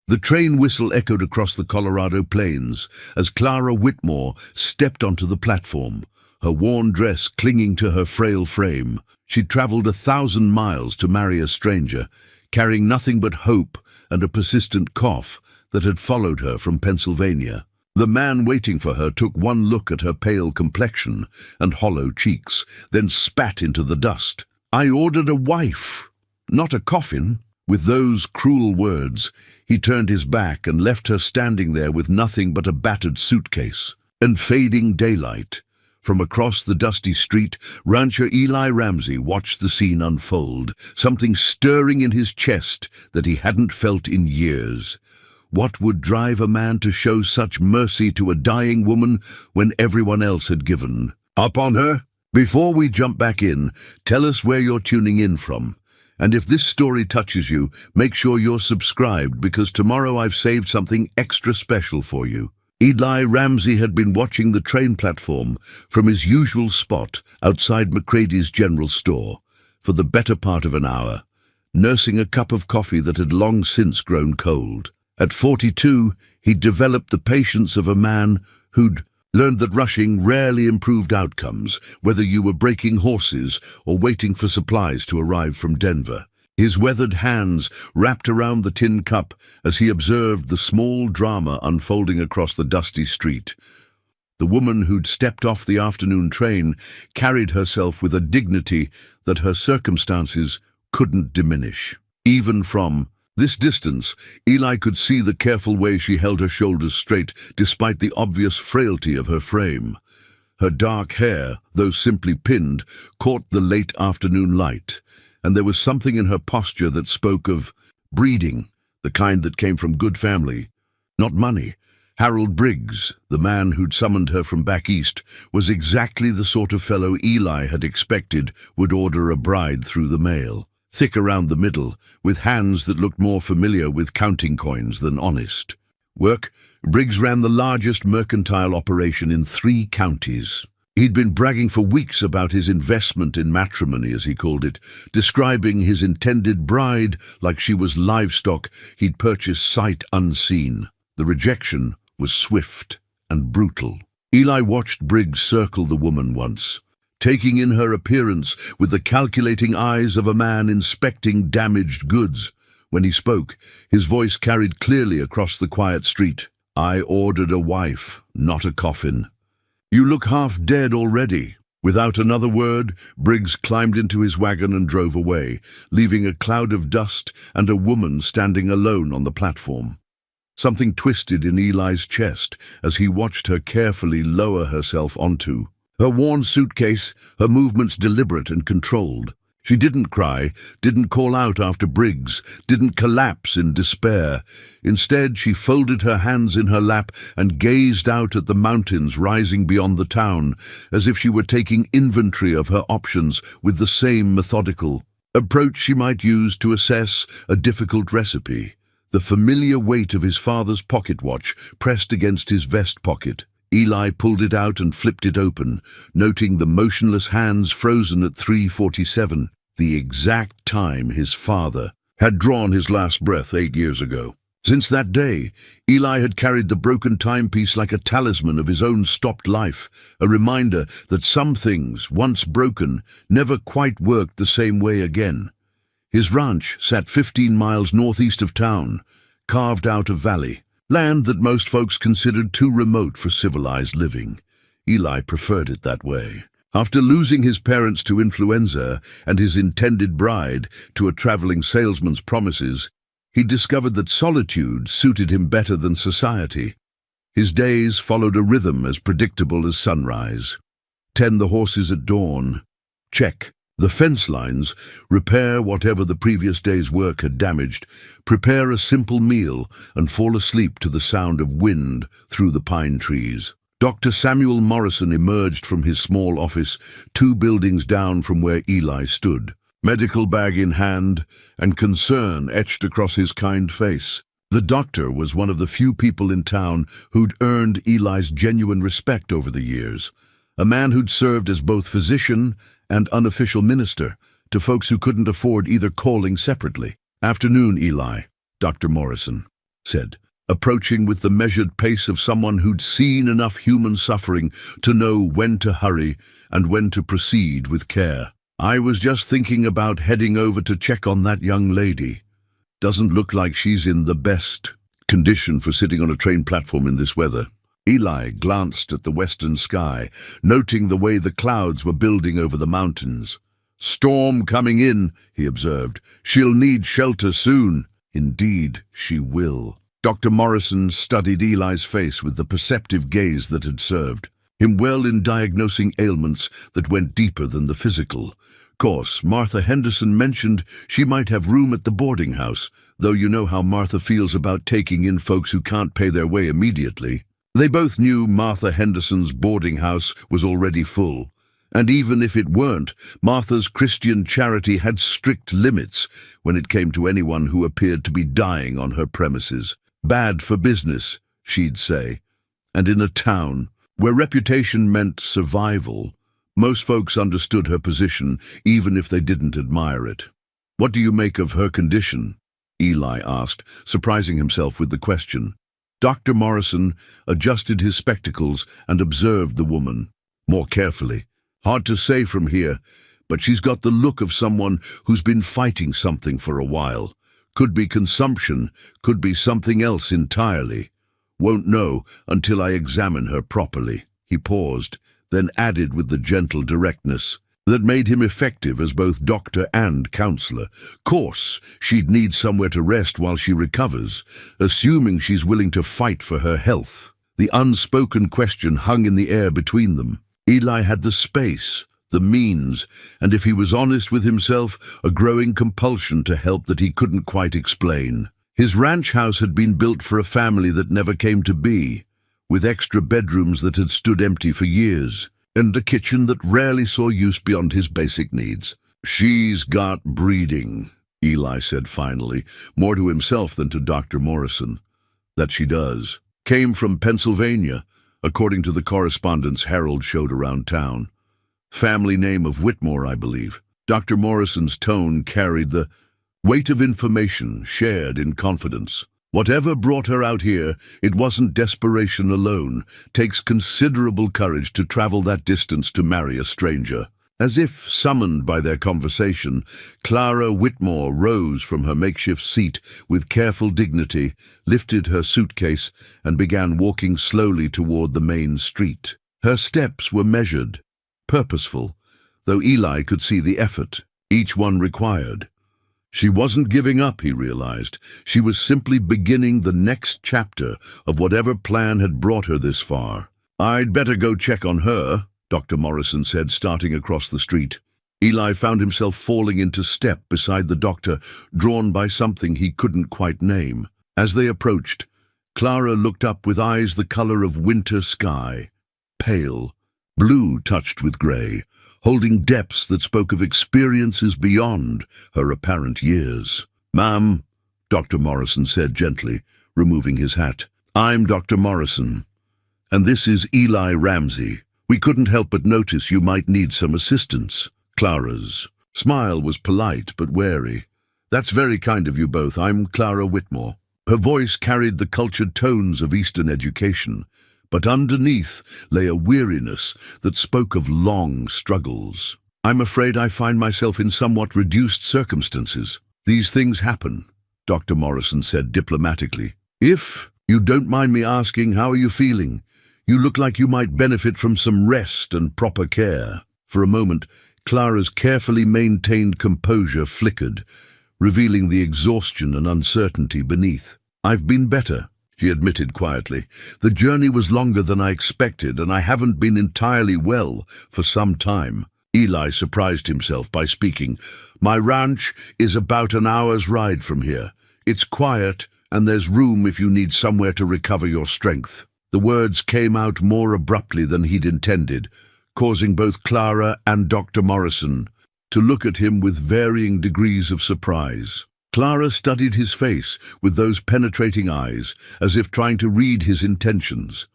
The train whistle echoed across the Colorado plains as Clara Whitmore stepped onto the platform, her worn dress clinging to her frail frame. She'd traveled 1,000 miles to marry a stranger, carrying nothing but hope and a persistent cough that had followed her from Pennsylvania. The man waiting for her took one look at her pale complexion and hollow cheeks, then spat into the dust. "I ordered a wife, not a coffin." With those cruel words, he turned his back and left her standing there with nothing but a battered suitcase and fading daylight. From across the dusty street, rancher Eli Ramsey watched the scene unfold, something stirring in his chest that he hadn't felt in years. What would drive a man to show such mercy to a dying woman when everyone else had given up on her? Before we jump back in, tell us where you're tuning in from. And if this story touches you, make sure you're subscribed, because tomorrow I've saved something extra special for you. Eli Ramsey had been watching the train platform from his usual spot outside McCrady's general store for the better part of an hour, nursing a cup of coffee that had long since grown cold. At 42, he'd developed the patience of a man who'd learned that rushing rarely improved outcomes, whether you were breaking horses or waiting for supplies to arrive from Denver. His weathered hands wrapped around the tin cup as he observed the small drama unfolding across the dusty street. The woman who'd stepped off the afternoon train carried herself with a dignity that her circumstances couldn't diminish. Even from this distance, Eli could see the careful way she held her shoulders straight despite the obvious frailty of her frame. Her dark hair, though simply pinned, caught the late afternoon light, and there was something in her posture that spoke of breeding, the kind that came from good family, not money. Harold Briggs, the man who'd summoned her from back east, was exactly the sort of fellow Eli had expected would order a bride through the mail. Thick around the middle, with hands that looked more familiar with counting coins than honest. Work, Briggs ran the largest mercantile operation in 3 counties. He'd been bragging for weeks about his investment in matrimony, as he called it, describing his intended bride like she was livestock he'd purchased sight unseen. The rejection was swift and brutal. Eli watched Briggs circle the woman once, taking in her appearance with the calculating eyes of a man inspecting damaged goods. When he spoke, his voice carried clearly across the quiet street. "I ordered a wife, not a coffin. You look half dead already." Without another word, Briggs climbed into his wagon and drove away, leaving a cloud of dust and a woman standing alone on the platform. Something twisted in Eli's chest as he watched her carefully lower herself onto her worn suitcase, her movements deliberate and controlled. She didn't cry, didn't call out after Briggs, didn't collapse in despair. Instead, she folded her hands in her lap and gazed out at the mountains rising beyond the town, as if she were taking inventory of her options with the same methodical approach she might use to assess a difficult recipe. The familiar weight of his father's pocket watch pressed against his vest pocket. Eli pulled it out and flipped it open, noting the motionless hands frozen at 3:47, the exact time his father had drawn his last breath 8 years ago. Since that day, Eli had carried the broken timepiece like a talisman of his own stopped life, a reminder that some things, once broken, never quite worked the same way again. His ranch sat 15 miles northeast of town, carved out of valley. Land that most folks considered too remote for civilized living. Eli preferred it that way. After losing his parents to influenza and his intended bride to a traveling salesman's promises, he discovered that solitude suited him better than society. His days followed a rhythm as predictable as sunrise. Tend the horses at dawn. Check the fence lines, repair whatever the previous day's work had damaged, prepare a simple meal, and fall asleep to the sound of wind through the pine trees. Dr. Samuel Morrison emerged from his small office 2 buildings down from where Eli stood, medical bag in hand, and concern etched across his kind face. The doctor was one of the few people in town who'd earned Eli's genuine respect over the years, a man who'd served as both physician and unofficial minister to folks who couldn't afford either calling separately. "Afternoon, Eli," Dr. Morrison said, approaching with the measured pace of someone who'd seen enough human suffering to know when to hurry and when to proceed with care. I was just thinking about heading over to check on that young lady. Doesn't look like she's in the best condition for sitting on a train platform in this weather. Eli glanced at the western sky, noting the way the clouds were building over the mountains. Storm coming in, he observed. She'll need shelter soon. Indeed, she will. Dr. Morrison studied Eli's face with the perceptive gaze that had served him well in diagnosing ailments that went deeper than the physical. Course, Martha Henderson mentioned she might have room at the boarding house, though you know how Martha feels about taking in folks who can't pay their way immediately. They both knew Martha Henderson's boarding house was already full, and even if it weren't, Martha's Christian charity had strict limits when it came to anyone who appeared to be dying on her premises. Bad for business, she'd say, and in a town where reputation meant survival, most folks understood her position even if they didn't admire it. What do you make of her condition? Eli asked, surprising himself with the question. Dr. Morrison adjusted his spectacles and observed the woman more carefully. Hard to say from here, but she's got the look of someone who's been fighting something for a while. Could be consumption, could be something else entirely. Won't know until I examine her properly. He paused, then added with the gentle directness that made him effective as both doctor and counselor. Course, she'd need somewhere to rest while she recovers, assuming she's willing to fight for her health. The unspoken question hung in the air between them. Eli had the space, the means, and if he was honest with himself, a growing compulsion to help that he couldn't quite explain. His ranch house had been built for a family that never came to be, with extra bedrooms that had stood empty for years, and a kitchen that rarely saw use beyond his basic needs. She's got breeding, Eli said finally, more to himself than to Dr. Morrison. That she does. Came from Pennsylvania, according to the correspondence Harold showed around town. Family name of Whitmore, I believe. Dr. Morrison's tone carried the weight of information shared in confidence. Whatever brought her out here, it wasn't desperation alone. Takes considerable courage to travel that distance to marry a stranger. As if summoned by their conversation, Clara Whitmore rose from her makeshift seat with careful dignity, lifted her suitcase, and began walking slowly toward the main street. Her steps were measured, purposeful, though Eli could see the effort each one required. She wasn't giving up, he realized. She was simply beginning the next chapter of whatever plan had brought her this far. I'd better go check on her, Dr. Morrison said, starting across the street. Eli found himself falling into step beside the doctor, drawn by something he couldn't quite name. As they approached, Clara looked up with eyes the color of winter sky, pale, blue touched with gray, holding depths that spoke of experiences beyond her apparent years. Ma'am, Dr. Morrison said gently, removing his hat. I'm Dr. Morrison, and this is Eli Ramsey. We couldn't help but notice you might need some assistance. Clara's smile was polite but wary. That's very kind of you both. I'm Clara Whitmore. Her voice carried the cultured tones of Eastern education, but underneath lay a weariness that spoke of long struggles. I'm afraid I find myself in somewhat reduced circumstances. These things happen, Dr. Morrison said diplomatically. If you don't mind me asking, how are you feeling? You look like you might benefit from some rest and proper care. For a moment, Clara's carefully maintained composure flickered, revealing the exhaustion and uncertainty beneath. I've been better, she admitted quietly. The journey was longer than I expected, and I haven't been entirely well for some time. Eli surprised himself by speaking. My ranch is about an hour's ride from here. It's quiet, and there's room if you need somewhere to recover your strength. The words came out more abruptly than he'd intended, causing both Clara and Dr. Morrison to look at him with varying degrees of surprise. Clara studied his face with those penetrating eyes, as if trying to read his intentions.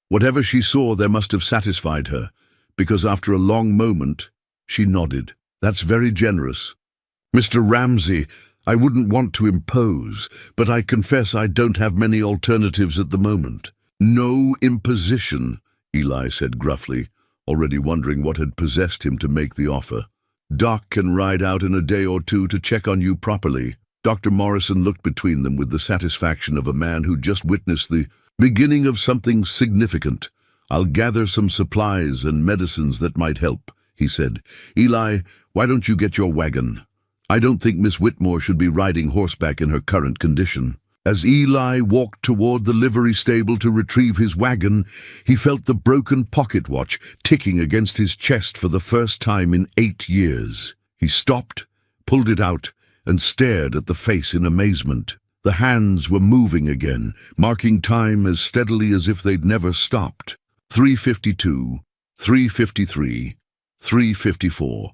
Whatever she saw there must have satisfied her, because after a long moment, she nodded. That's very generous. Mr. Ramsey, I wouldn't want to impose, but I confess I don't have many alternatives at the moment. No imposition, Eli said gruffly, already wondering what had possessed him to make the offer. Doc can ride out in a day or two to check on you properly. Dr. Morrison looked between them with the satisfaction of a man who just witnessed the beginning of something significant. I'll gather some supplies and medicines that might help, he said. Eli, why don't you get your wagon? I don't think Miss Whitmore should be riding horseback in her current condition. As Eli walked toward the livery stable to retrieve his wagon, he felt the broken pocket watch ticking against his chest for the first time in 8 years. He stopped, pulled it out, and stared at the face in amazement. The hands were moving again, marking time as steadily as if they'd never stopped. 3:52, 3:53, 3:54.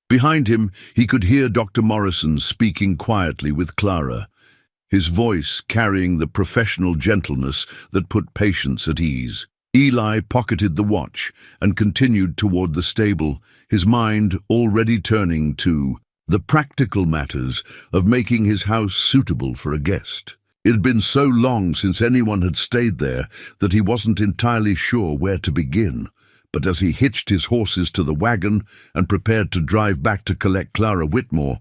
Behind him, he could hear Dr. Morrison speaking quietly with Clara, his voice carrying the professional gentleness that put patients at ease. Eli pocketed the watch and continued toward the stable, his mind already turning to the practical matters of making his house suitable for a guest. It had been so long since anyone had stayed there that he wasn't entirely sure where to begin. But as he hitched his horses to the wagon and prepared to drive back to collect Clara Whitmore,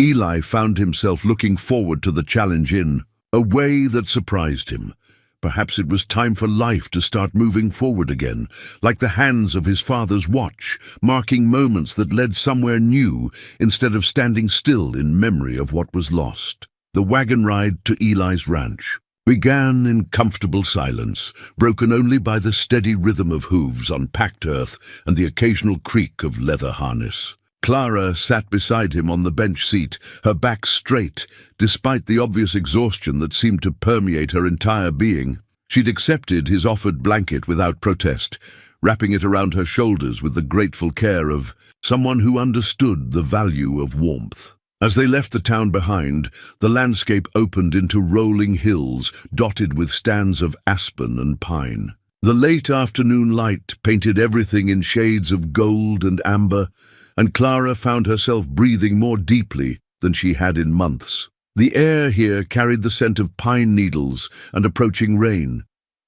Eli found himself looking forward to the challenge in a way that surprised him. Perhaps it was time for life to start moving forward again, like the hands of his father's watch, marking moments that led somewhere new instead of standing still in memory of what was lost. The wagon ride to Eli's ranch began in comfortable silence, broken only by the steady rhythm of hooves on packed earth and the occasional creak of leather harness. Clara sat beside him on the bench seat, her back straight, despite the obvious exhaustion that seemed to permeate her entire being. She'd accepted his offered blanket without protest, wrapping it around her shoulders with the grateful care of someone who understood the value of warmth. As they left the town behind, the landscape opened into rolling hills dotted with stands of aspen and pine. The late afternoon light painted everything in shades of gold and amber, and Clara found herself breathing more deeply than she had in months. The air here carried the scent of pine needles and approaching rain,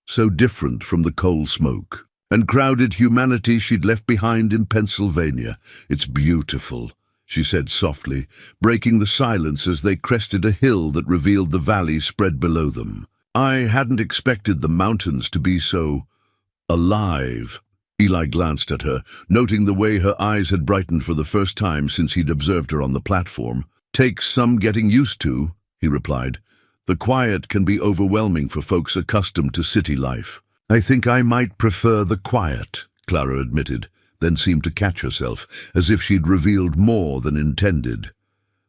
so different from the coal smoke and crowded humanity she'd left behind in Pennsylvania. It's beautiful, she said softly, breaking the silence as they crested a hill that revealed the valley spread below them. I hadn't expected the mountains to be so alive. Eli glanced at her, noting the way her eyes had brightened for the first time since he'd observed her on the platform. Takes some getting used to, he replied. The quiet can be overwhelming for folks accustomed to city life. I think I might prefer the quiet, Clara admitted, then seemed to catch herself, as if she'd revealed more than intended.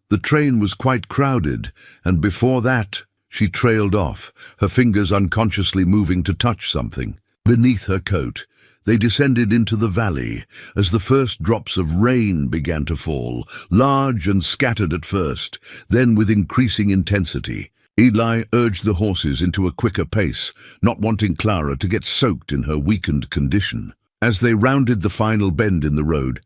The train was quite crowded, and before that, she trailed off, her fingers unconsciously moving to touch something. Beneath her coat, they descended into the valley as the first drops of rain began to fall, large and scattered at first, then with increasing intensity. Eli urged the horses into a quicker pace, not wanting Clara to get soaked in her weakened condition. As they rounded the final bend in the road,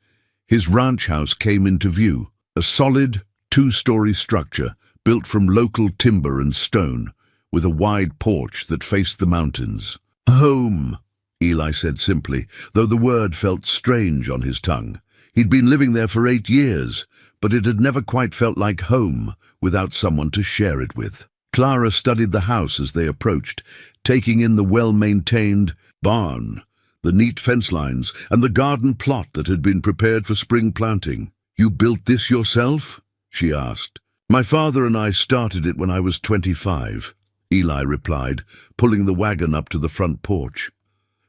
his ranch house came into view, a solid, 2-story structure built from local timber and stone, with a wide porch that faced the mountains. Home, Eli said simply, though the word felt strange on his tongue. He'd been living there for 8 years, but it had never quite felt like home without someone to share it with. Clara studied the house as they approached, taking in the well-maintained barn, the neat fence lines, and the garden plot that had been prepared for spring planting. You built this yourself? She asked. My father and I started it when I was 25, Eli replied, pulling the wagon up to the front porch.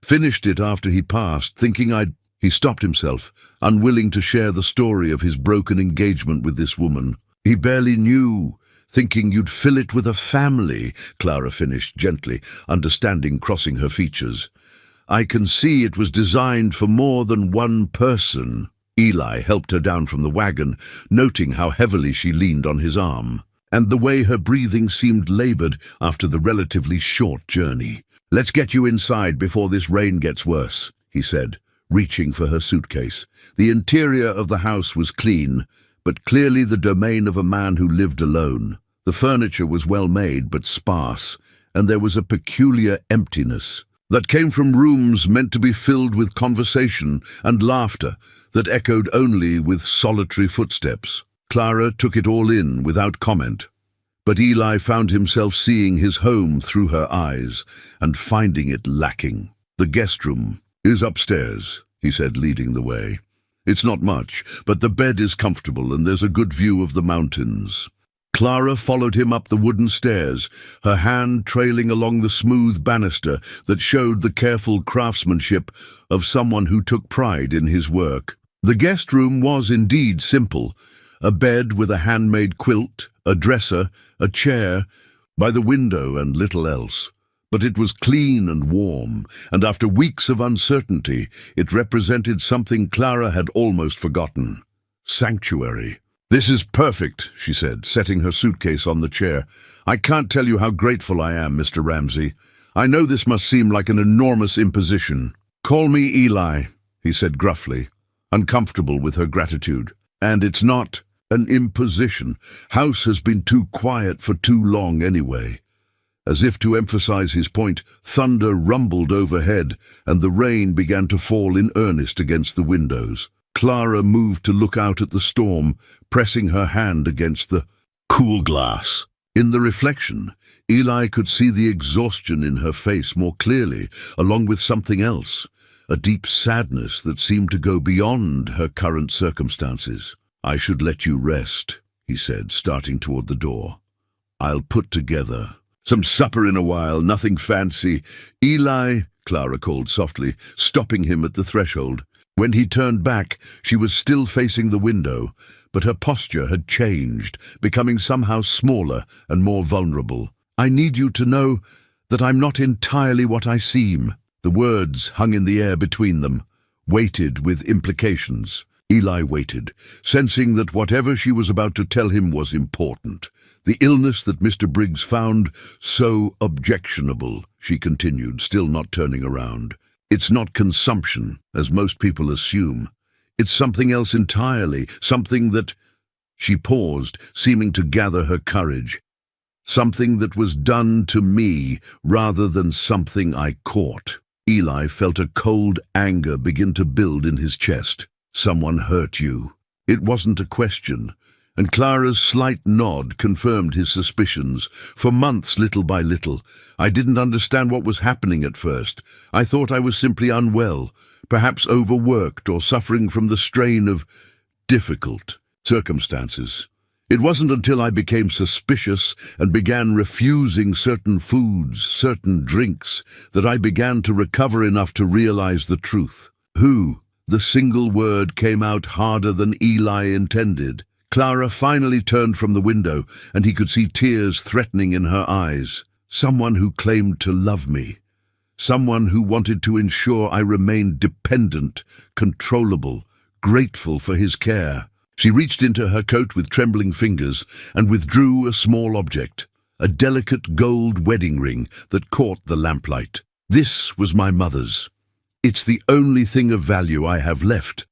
Finished it after he passed, thinking I'd... He stopped himself, unwilling to share the story of his broken engagement with this woman. He barely knew, thinking you'd fill it with a family, Clara finished gently, understanding crossing her features. I can see it was designed for more than one person. Eli helped her down from the wagon, noting how heavily she leaned on his arm, and the way her breathing seemed labored after the relatively short journey. Let's get you inside before this rain gets worse, he said, reaching for her suitcase. The interior of the house was clean, but clearly the domain of a man who lived alone. The furniture was well made but sparse, and there was a peculiar emptiness that came from rooms meant to be filled with conversation and laughter that echoed only with solitary footsteps. Clara took it all in without comment, but Eli found himself seeing his home through her eyes and finding it lacking. "The guest room is upstairs," he said, leading the way. "It's not much, but the bed is comfortable and there's a good view of the mountains." Clara followed him up the wooden stairs, her hand trailing along the smooth banister that showed the careful craftsmanship of someone who took pride in his work. The guest room was indeed simple: a bed with a handmade quilt, a dresser, a chair by the window, and little else. But it was clean and warm, and after weeks of uncertainty, it represented something Clara had almost forgotten: sanctuary. "This is perfect," she said, setting her suitcase on the chair. "I can't tell you how grateful I am, Mr. Ramsey. I know this must seem like an enormous imposition." "Call me Eli," he said gruffly, uncomfortable with her gratitude. "And it's not an imposition. House has been too quiet for too long anyway." As if to emphasize his point, thunder rumbled overhead, and the rain began to fall in earnest against the windows. Clara moved to look out at the storm, pressing her hand against the cool glass. In the reflection, Eli could see the exhaustion in her face more clearly, along with something else, a deep sadness that seemed to go beyond her current circumstances. "I should let you rest," he said, starting toward the door. "I'll put together some supper in a while, nothing fancy." "Eli," Clara called softly, stopping him at the threshold. When he turned back, she was still facing the window, but her posture had changed, becoming somehow smaller and more vulnerable. "I need you to know that I'm not entirely what I seem." The words hung in the air between them, weighted with implications. Eli waited, sensing that whatever she was about to tell him was important. "The illness that Mr. Briggs found so objectionable," she continued, still not turning around. "It's not consumption, as most people assume. It's something else entirely, something that—" She paused, seeming to gather her courage. "Something that was done to me, rather than something I caught." Eli felt a cold anger begin to build in his chest. "Someone hurt you." It wasn't a question, and Clara's slight nod confirmed his suspicions. "For months, little by little. I didn't understand what was happening at first. I thought I was simply unwell, perhaps overworked or suffering from the strain of difficult circumstances. It wasn't until I became suspicious and began refusing certain foods, certain drinks, that I began to recover enough to realize the truth." "Who?" The single word came out harder than Eli intended. Clara finally turned from the window, and he could see tears threatening in her eyes. "Someone who claimed to love me. Someone who wanted to ensure I remained dependent, controllable, grateful for his care." She reached into her coat with trembling fingers and withdrew a small object, a delicate gold wedding ring that caught the lamplight. "This was my mother's. It's the only thing of value I have left,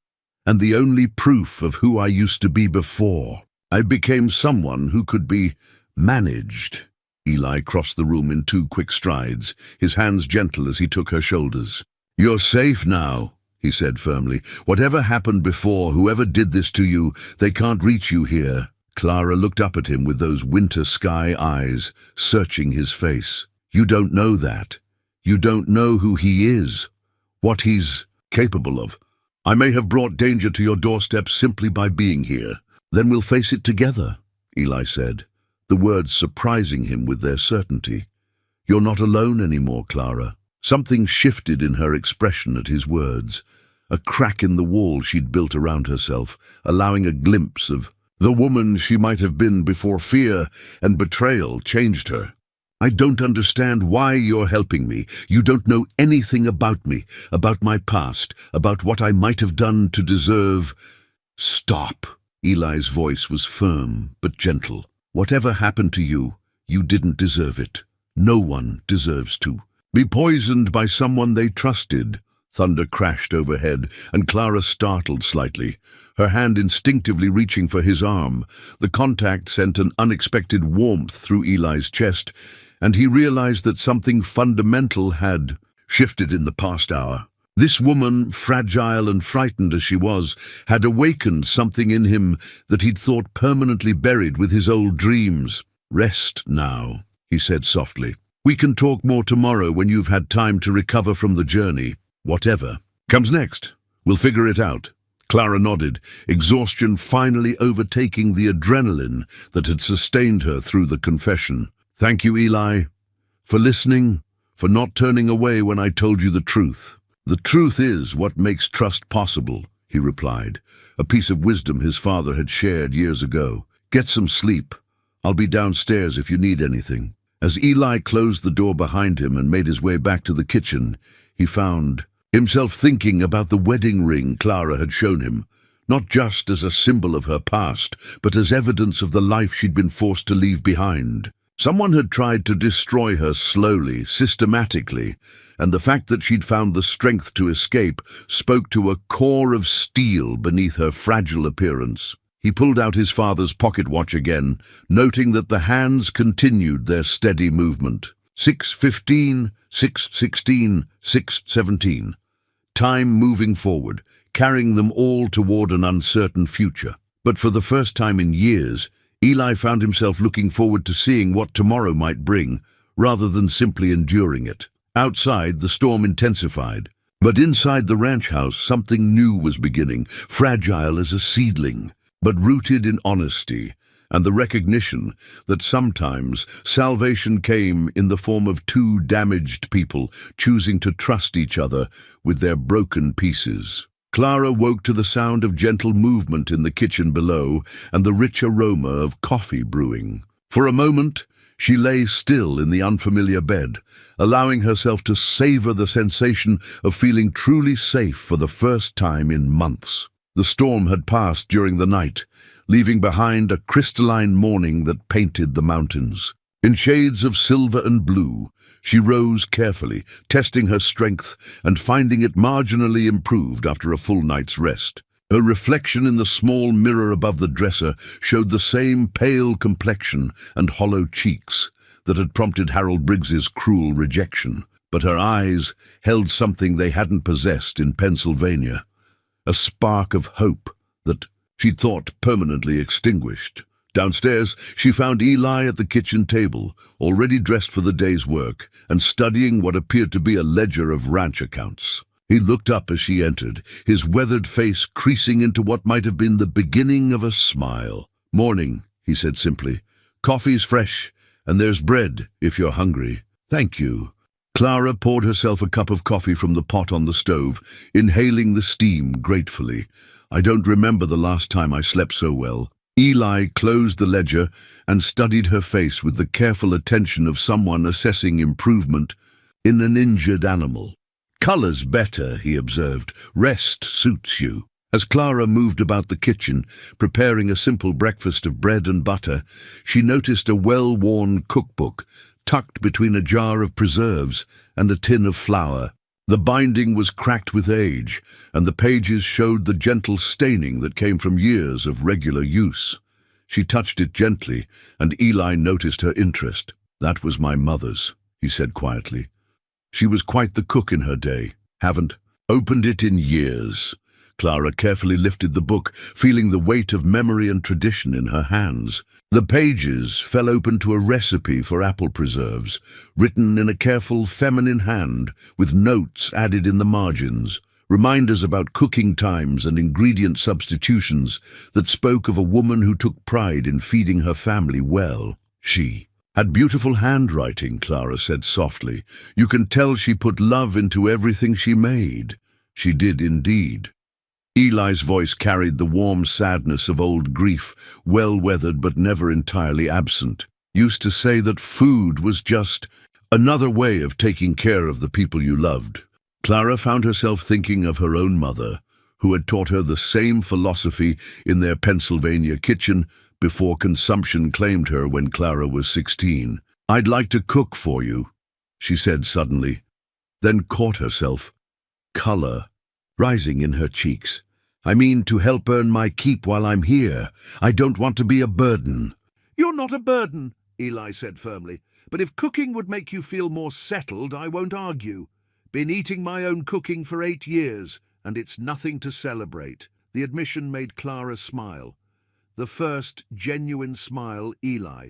and the only proof of who I used to be before. I became someone who could be managed." Eli crossed the room in 2 quick strides, his hands gentle as he took her shoulders. "You're safe now," he said firmly. "Whatever happened before, whoever did this to you, they can't reach you here." Clara looked up at him with those winter sky eyes, searching his face. "You don't know that. You don't know who he is, what he's capable of. I may have brought danger to your doorstep simply by being here." "Then we'll face it together," Eli said, the words surprising him with their certainty. "You're not alone anymore, Clara." Something shifted in her expression at his words, a crack in the wall she'd built around herself, allowing a glimpse of the woman she might have been before fear and betrayal changed her. "I don't understand why you're helping me. You don't know anything about me, about my past, about what I might have done to deserve—" "Stop." Eli's voice was firm but gentle. "Whatever happened to you, you didn't deserve it. No one deserves to be poisoned by someone they trusted, Thunder crashed overhead, and Clara startled slightly, her hand instinctively reaching for his arm. The contact sent an unexpected warmth through Eli's chest, and he realized that something fundamental had shifted in the past hour. This woman, fragile and frightened as she was, had awakened something in him that he'd thought permanently buried with his old dreams. "Rest now," he said softly. "We can talk more tomorrow when you've had time to recover from the journey. Whatever comes next, we'll figure it out." Clara nodded, exhaustion finally overtaking the adrenaline that had sustained her through the confession. "Thank you, Eli, for listening, for not turning away when I told you the truth." "The truth is what makes trust possible," he replied, a piece of wisdom his father had shared years ago. "Get some sleep. I'll be downstairs if you need anything." As Eli closed the door behind him and made his way back to the kitchen, he found himself thinking about the wedding ring Clara had shown him, not just as a symbol of her past, but as evidence of the life she'd been forced to leave behind. Someone had tried to destroy her slowly, systematically, and the fact that she'd found the strength to escape spoke to a core of steel beneath her fragile appearance. He pulled out his father's pocket watch again, noting that the hands continued their steady movement. 6:15, 6:16, 6:17. Time moving forward, carrying them all toward an uncertain future. But for the first time in years, Eli found himself looking forward to seeing what tomorrow might bring, rather than simply enduring it. Outside, the storm intensified. But inside the ranch house, something new was beginning, fragile as a seedling, but rooted in honesty and the recognition that sometimes salvation came in the form of two damaged people choosing to trust each other with their broken pieces. Clara woke to the sound of gentle movement in the kitchen below and the rich aroma of coffee brewing. For a moment, she lay still in the unfamiliar bed, allowing herself to savor the sensation of feeling truly safe for the first time in months. The storm had passed during the night, leaving behind a crystalline morning that painted the mountains. In shades of silver and blue, she rose carefully, testing her strength and finding it marginally improved after a full night's rest. Her reflection in the small mirror above the dresser showed the same pale complexion and hollow cheeks that had prompted Harold Briggs's cruel rejection. But her eyes held something they hadn't possessed in Pennsylvania, a spark of hope that she'd thought permanently extinguished. Downstairs, she found Eli at the kitchen table, already dressed for the day's work, and studying what appeared to be a ledger of ranch accounts. He looked up as she entered, his weathered face creasing into what might have been the beginning of a smile. "Morning," he said simply. "Coffee's fresh, and there's bread if you're hungry." "Thank you." Clara poured herself a cup of coffee from the pot on the stove, inhaling the steam gratefully. "I don't remember the last time I slept so well." Eli closed the ledger and studied her face with the careful attention of someone assessing improvement in an injured animal. "Color's better," he observed. "Rest suits you." As Clara moved about the kitchen, preparing a simple breakfast of bread and butter, she noticed a well-worn cookbook tucked between a jar of preserves and a tin of flour. The binding was cracked with age, and the pages showed the gentle staining that came from years of regular use. She touched it gently, and Eli noticed her interest. "That was my mother's," he said quietly. "She was quite the cook in her day. Haven't opened it in years." Clara carefully lifted the book, feeling the weight of memory and tradition in her hands. The pages fell open to a recipe for apple preserves, written in a careful feminine hand, with notes added in the margins, reminders about cooking times and ingredient substitutions that spoke of a woman who took pride in feeding her family well. She had beautiful handwriting, Clara said softly. "You can tell she put love into everything she made." She did indeed. Eli's voice carried the warm sadness of old grief, well-weathered but never entirely absent. "Used to say that food was just another way of taking care of the people you loved." Clara found herself thinking of her own mother, who had taught her the same philosophy in their Pennsylvania kitchen before consumption claimed her when Clara was 16. "I'd like to cook for you," she said suddenly, then caught herself. color rising in her cheeks. "I mean to help earn my keep while I'm here. I don't want to be a burden." "You're not a burden," Eli said firmly. "But if cooking would make you feel more settled, I won't argue. Been eating my own cooking for 8 years, and it's nothing to celebrate." The admission made Clara smile. The first genuine smile Eli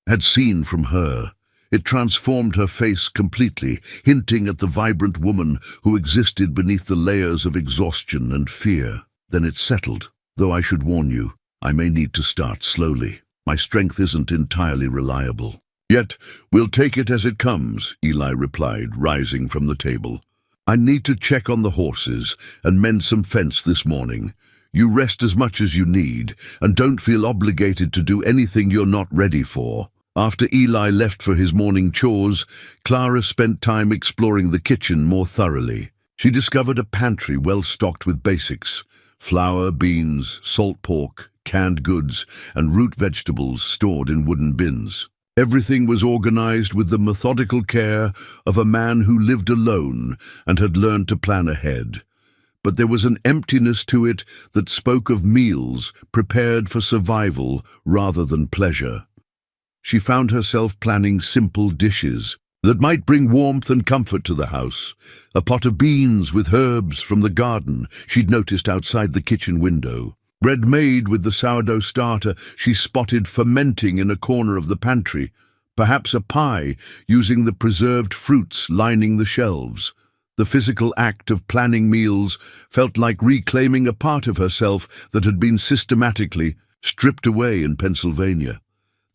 had seen from her. It transformed her face completely, hinting at the vibrant woman who existed beneath the layers of exhaustion and fear. Then it settled. "Though I should warn you, I may need to start slowly. My strength isn't entirely reliable." "Yet, we'll take it as it comes," Eli replied, rising from the table. "I need to check on the horses and mend some fence this morning. You rest as much as you need, and don't feel obligated to do anything you're not ready for." After Eli left for his morning chores, Clara spent time exploring the kitchen more thoroughly. She discovered a pantry well stocked with basics: flour, beans, salt pork, canned goods, and root vegetables stored in wooden bins. Everything was organized with the methodical care of a man who lived alone and had learned to plan ahead. But there was an emptiness to it that spoke of meals prepared for survival rather than pleasure. She found herself planning simple dishes that might bring warmth and comfort to the house. A pot of beans with herbs from the garden she'd noticed outside the kitchen window. Bread made with the sourdough starter she spotted fermenting in a corner of the pantry. Perhaps a pie using the preserved fruits lining the shelves. The physical act of planning meals felt like reclaiming a part of herself that had been systematically stripped away in Pennsylvania.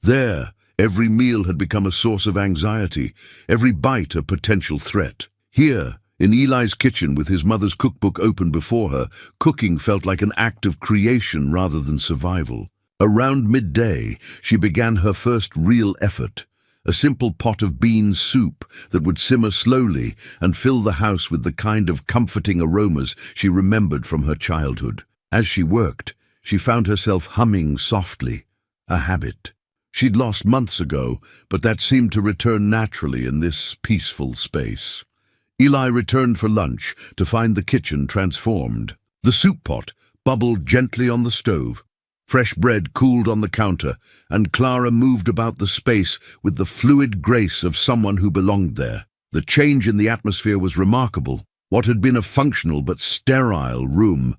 There, every meal had become a source of anxiety, every bite a potential threat. Here, in Eli's kitchen with his mother's cookbook open before her, cooking felt like an act of creation rather than survival. Around midday, she began her first real effort. A simple pot of bean soup that would simmer slowly and fill the house with the kind of comforting aromas she remembered from her childhood. As she worked, she found herself humming softly, a habit she'd lost months ago, but that seemed to return naturally in this peaceful space. Eli returned for lunch to find the kitchen transformed. The soup pot bubbled gently on the stove. Fresh bread cooled on the counter, and Clara moved about the space with the fluid grace of someone who belonged there. The change in the atmosphere was remarkable. What had been a functional but sterile room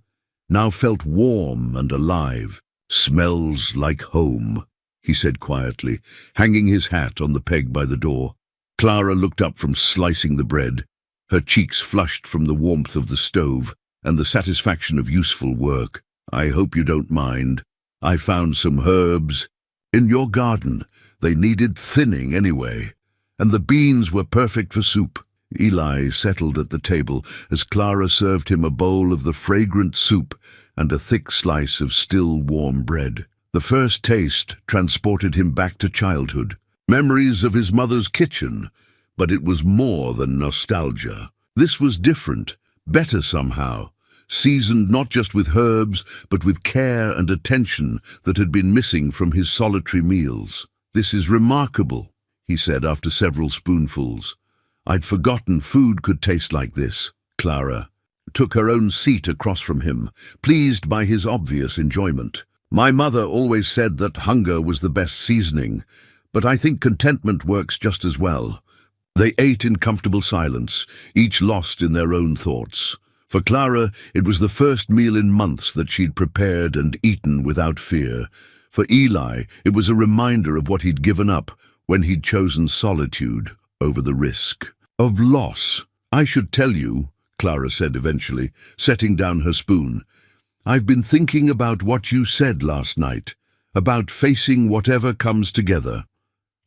now felt warm and alive. "Smells like home," he said quietly, hanging his hat on the peg by the door. Clara looked up from slicing the bread. Her cheeks flushed from the warmth of the stove and the satisfaction of useful work. "I hope you don't mind. I found some herbs in your garden. They needed thinning anyway, and the beans were perfect for soup." Eli settled at the table as Clara served him a bowl of the fragrant soup and a thick slice of still warm bread. The first taste transported him back to childhood, memories of his mother's kitchen, but it was more than nostalgia. This was different, better somehow, seasoned not just with herbs, but with care and attention that had been missing from his solitary meals. "This is remarkable," he said after several spoonfuls. "I'd forgotten food could taste like this." Clara took her own seat across from him, pleased by his obvious enjoyment. "My mother always said that hunger was the best seasoning, but I think contentment works just as well." They ate in comfortable silence, each lost in their own thoughts. For Clara, it was the first meal in months that she'd prepared and eaten without fear. For Eli, it was a reminder of what he'd given up when he'd chosen solitude over the risk of loss. "I should tell you," Clara said eventually, setting down her spoon, "I've been thinking about what you said last night, about facing whatever comes together.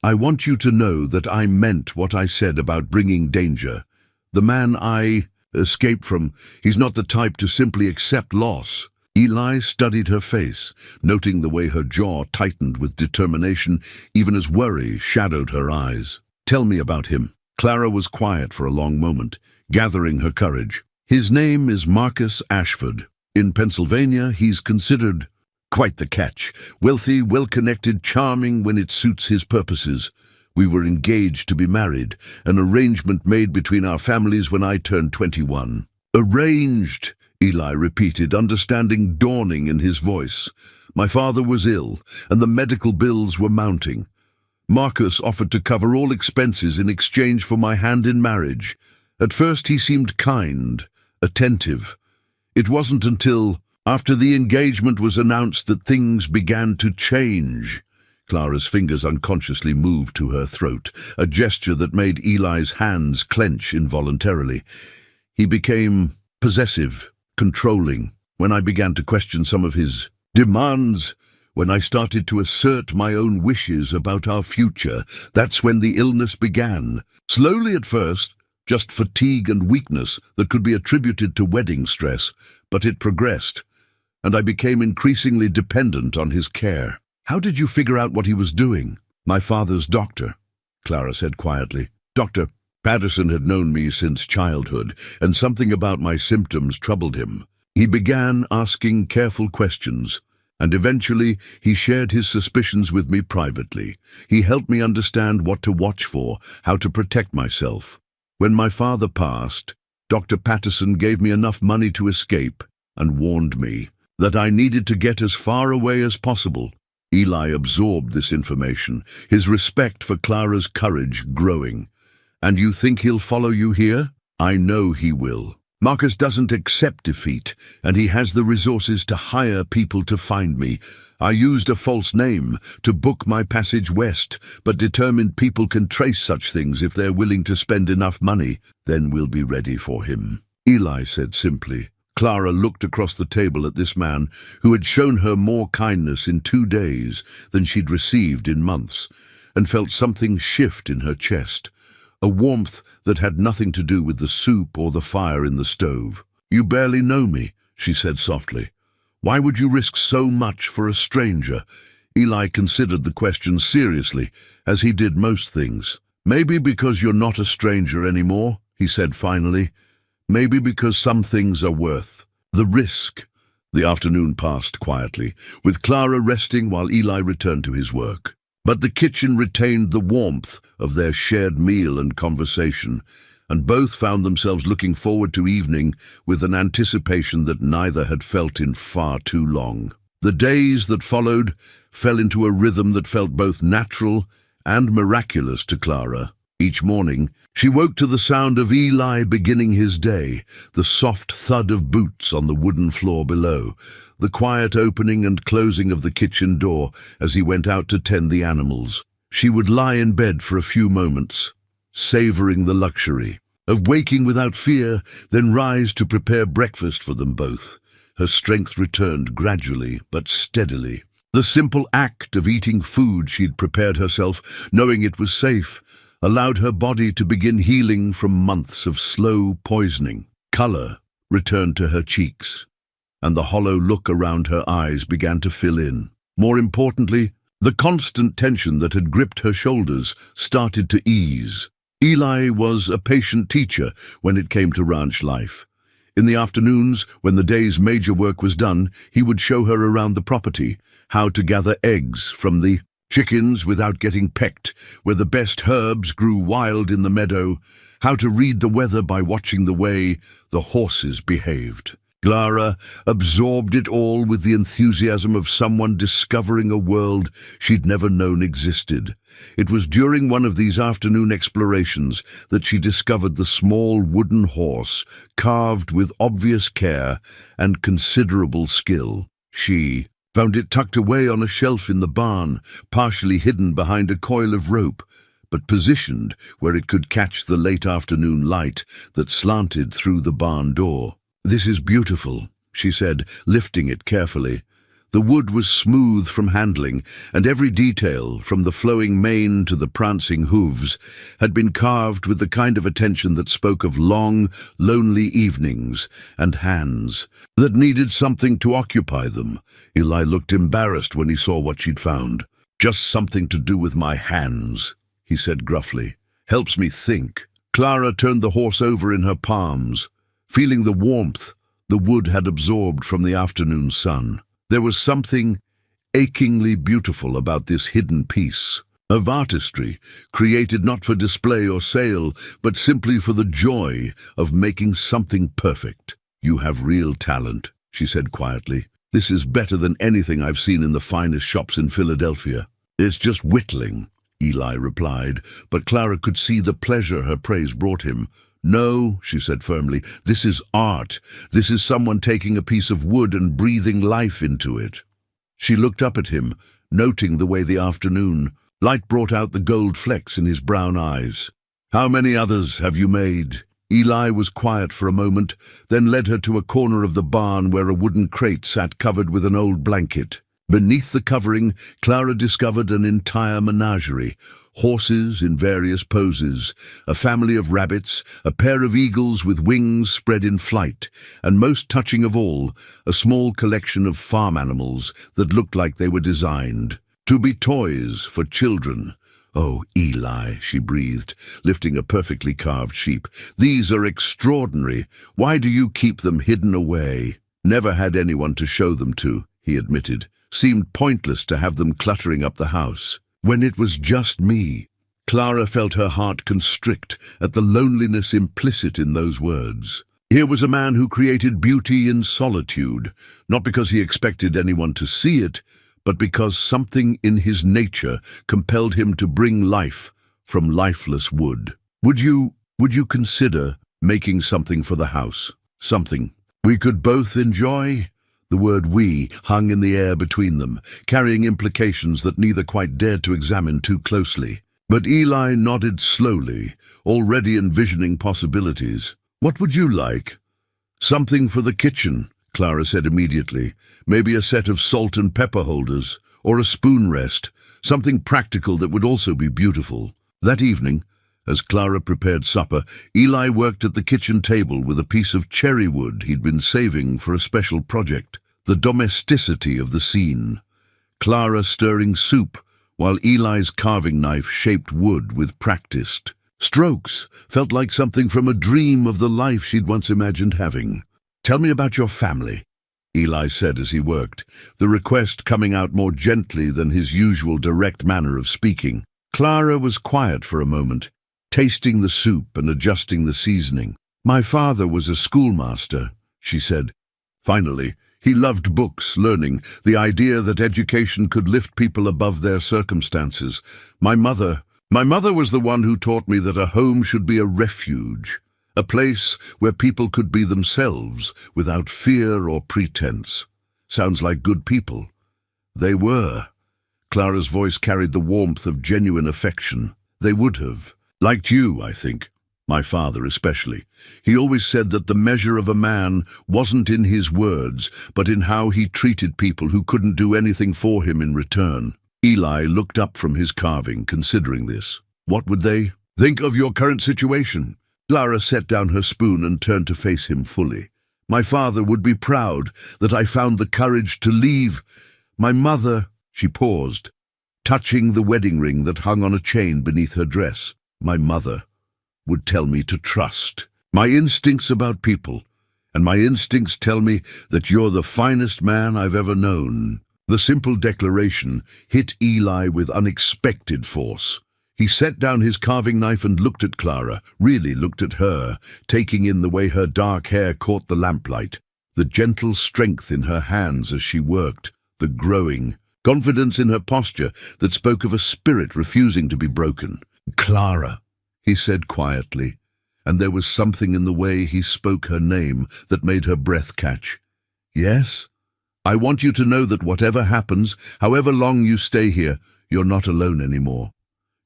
I want you to know that I meant what I said about bringing danger. The man I escaped from, he's not the type to simply accept loss." Eli studied her face, noting the way her jaw tightened with determination, even as worry shadowed her eyes. "Tell me about him." Clara was quiet for a long moment, gathering her courage. "His name is Marcus Ashford. In Pennsylvania, he's considered quite the catch. Wealthy, well-connected, charming when it suits his purposes. We were engaged to be married, an arrangement made between our families when I turned 21. Arranged, Eli repeated, understanding dawning in his voice. My father was ill, and the medical bills were mounting. Marcus offered to cover all expenses in exchange for my hand in marriage. At first he seemed kind, attentive. It wasn't until after the engagement was announced that things began to change. Clara's fingers unconsciously moved to her throat, a gesture that made Eli's hands clench involuntarily. He became possessive, controlling. When I began to question some of his demands, when I started to assert my own wishes about our future, that's when the illness began. Slowly at first, just fatigue and weakness that could be attributed to wedding stress, but it progressed, and I became increasingly dependent on his care. How did you figure out what he was doing? My father's doctor, Clara said quietly. Dr. Patterson had known me since childhood, and something about my symptoms troubled him. He began asking careful questions, and eventually he shared his suspicions with me privately. He helped me understand what to watch for, how to protect myself. When my father passed, Dr. Patterson gave me enough money to escape and warned me that I needed to get as far away as possible. Eli absorbed this information, his respect for Clara's courage growing. And you think he'll follow you here? I know he will. Marcus doesn't accept defeat, and he has the resources to hire people to find me. I used a false name to book my passage west, but determined people can trace such things if they're willing to spend enough money. Then we'll be ready for him, Eli said simply. Clara looked across the table at this man who had shown her more kindness in 2 days than she'd received in months, and felt something shift in her chest. A warmth that had nothing to do with the soup or the fire in the stove. You barely know me, she said softly. Why would you risk so much for a stranger? Eli considered the question seriously, as he did most things. Maybe because you're not a stranger anymore, he said finally. Maybe because some things are worth the risk. The afternoon passed quietly, with Clara resting while Eli returned to his work. But the kitchen retained the warmth of their shared meal and conversation, and both found themselves looking forward to evening with an anticipation that neither had felt in far too long. The days that followed fell into a rhythm that felt both natural and miraculous to Clara. Each morning, she woke to the sound of Eli beginning his day, the soft thud of boots on the wooden floor below, the quiet opening and closing of the kitchen door as he went out to tend the animals. She would lie in bed for a few moments, savoring the luxury of waking without fear, then rise to prepare breakfast for them both. Her strength returned gradually but steadily. The simple act of eating food she'd prepared herself, knowing it was safe, allowed her body to begin healing from months of slow poisoning. Color returned to her cheeks, and the hollow look around her eyes began to fill in. More importantly, the constant tension that had gripped her shoulders started to ease. Eli was a patient teacher when it came to ranch life. In the afternoons, when the day's major work was done, he would show her around the property, how to gather eggs from the chickens without getting pecked, where the best herbs grew wild in the meadow, how to read the weather by watching the way the horses behaved. Clara absorbed it all with the enthusiasm of someone discovering a world she'd never known existed. It was during one of these afternoon explorations that she discovered the small wooden horse, carved with obvious care and considerable skill. She found it tucked away on a shelf in the barn, partially hidden behind a coil of rope, but positioned where it could catch the late afternoon light that slanted through the barn door. "This is beautiful," she said, lifting it carefully. The wood was smooth from handling, and every detail, from the flowing mane to the prancing hooves, had been carved with the kind of attention that spoke of long, lonely evenings and hands that needed something to occupy them. Eli looked embarrassed when he saw what she'd found. "Just something to do with my hands," he said gruffly. "Helps me think." Clara turned the horse over in her palms, feeling the warmth the wood had absorbed from the afternoon sun. There was something achingly beautiful about this hidden piece. of artistry, created not for display or sale, but simply for the joy of making something perfect. "You have real talent," she said quietly. "This is better than anything I've seen in the finest shops in Philadelphia." "It's just whittling," Eli replied, but Clara could see the pleasure her praise brought him. "No," she said firmly, "this is art. This is someone taking a piece of wood and breathing life into it." She looked up at him, noting the way the afternoon light brought out the gold flecks in his brown eyes. "How many others have you made?" Eli was quiet for a moment, then led her to a corner of the barn where a wooden crate sat covered with an old blanket. Beneath the covering, Clara discovered an entire menagerie. Horses in various poses, a family of rabbits, a pair of eagles with wings spread in flight, and most touching of all, a small collection of farm animals that looked like they were designed to be toys for children. "Oh, Eli," she breathed, lifting a perfectly carved sheep. "These are extraordinary. Why do you keep them hidden away?" "Never had anyone to show them to," he admitted. "Seemed pointless to have them cluttering up the house. When it was just me." Clara felt her heart constrict at the loneliness implicit in those words. Here was a man who created beauty in solitude, not because he expected anyone to see it, but because something in his nature compelled him to bring life from lifeless wood. Would you consider making something for the house? Something we could both enjoy?" The word "we" hung in the air between them, carrying implications that neither quite dared to examine too closely. But Eli nodded slowly, already envisioning possibilities. "What would you like?" "Something for the kitchen," Clara said immediately. "Maybe a set of salt and pepper holders, or a spoon rest, something practical that would also be beautiful." That evening, as Clara prepared supper, Eli worked at the kitchen table with a piece of cherry wood he'd been saving for a special project. The domesticity of the scene. Clara stirring soup, while Eli's carving knife shaped wood with practiced strokes, felt like something from a dream of the life she'd once imagined having. "Tell me about your family," Eli said as he worked, the request coming out more gently than his usual direct manner of speaking. Clara was quiet for a moment, tasting the soup and adjusting the seasoning. "My father was a schoolmaster," she said. Finally, he loved books, learning, the idea that education could lift people above their circumstances. My mother was the one who taught me that a home should be a refuge, a place where people could be themselves without fear or pretense." "Sounds like good people." "They were." Clara's voice carried the warmth of genuine affection. "They would have. Liked you, I think. My father especially. He always said that the measure of a man wasn't in his words, but in how he treated people who couldn't do anything for him in return." Eli looked up from his carving, considering this. "What would they think of your current situation?" Clara set down her spoon and turned to face him fully. "My father would be proud that I found the courage to leave. My mother—" She paused, touching the wedding ring that hung on a chain beneath her dress. "My mother would tell me to trust my instincts about people, and my instincts tell me that you're the finest man I've ever known." The simple declaration hit Eli with unexpected force. He set down his carving knife and looked at Clara, really looked at her, taking in the way her dark hair caught the lamplight, the gentle strength in her hands as she worked, the growing confidence in her posture that spoke of a spirit refusing to be broken. "Clara," he said quietly, and there was something in the way he spoke her name that made her breath catch. "Yes? I want you to know that whatever happens, however long you stay here, you're not alone anymore.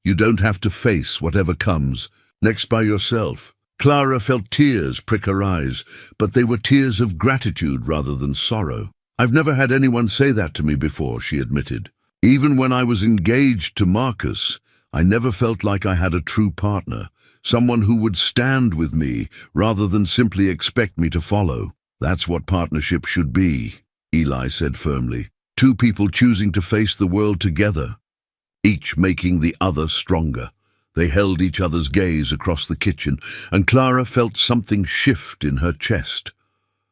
You don't have to face whatever comes next by yourself." Clara felt tears prick her eyes, but they were tears of gratitude rather than sorrow. "I've never had anyone say that to me before," she admitted. "Even when I was engaged to Marcus, I never felt like I had a true partner, someone who would stand with me rather than simply expect me to follow. That's what partnership should be," Eli said firmly. "Two people choosing to face the world together, each making the other stronger." They held each other's gaze across the kitchen, and Clara felt something shift in her chest,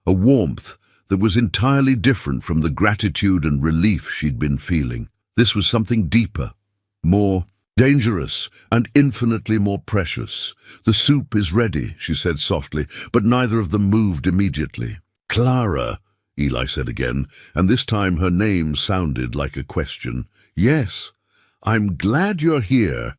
a warmth that was entirely different from the gratitude and relief she'd been feeling. This was something deeper, more Dangerous and infinitely more precious. The soup is ready, she said softly, but neither of them moved immediately. Clara, Eli said again, and this time her name sounded like a question. Yes, I'm glad you're here.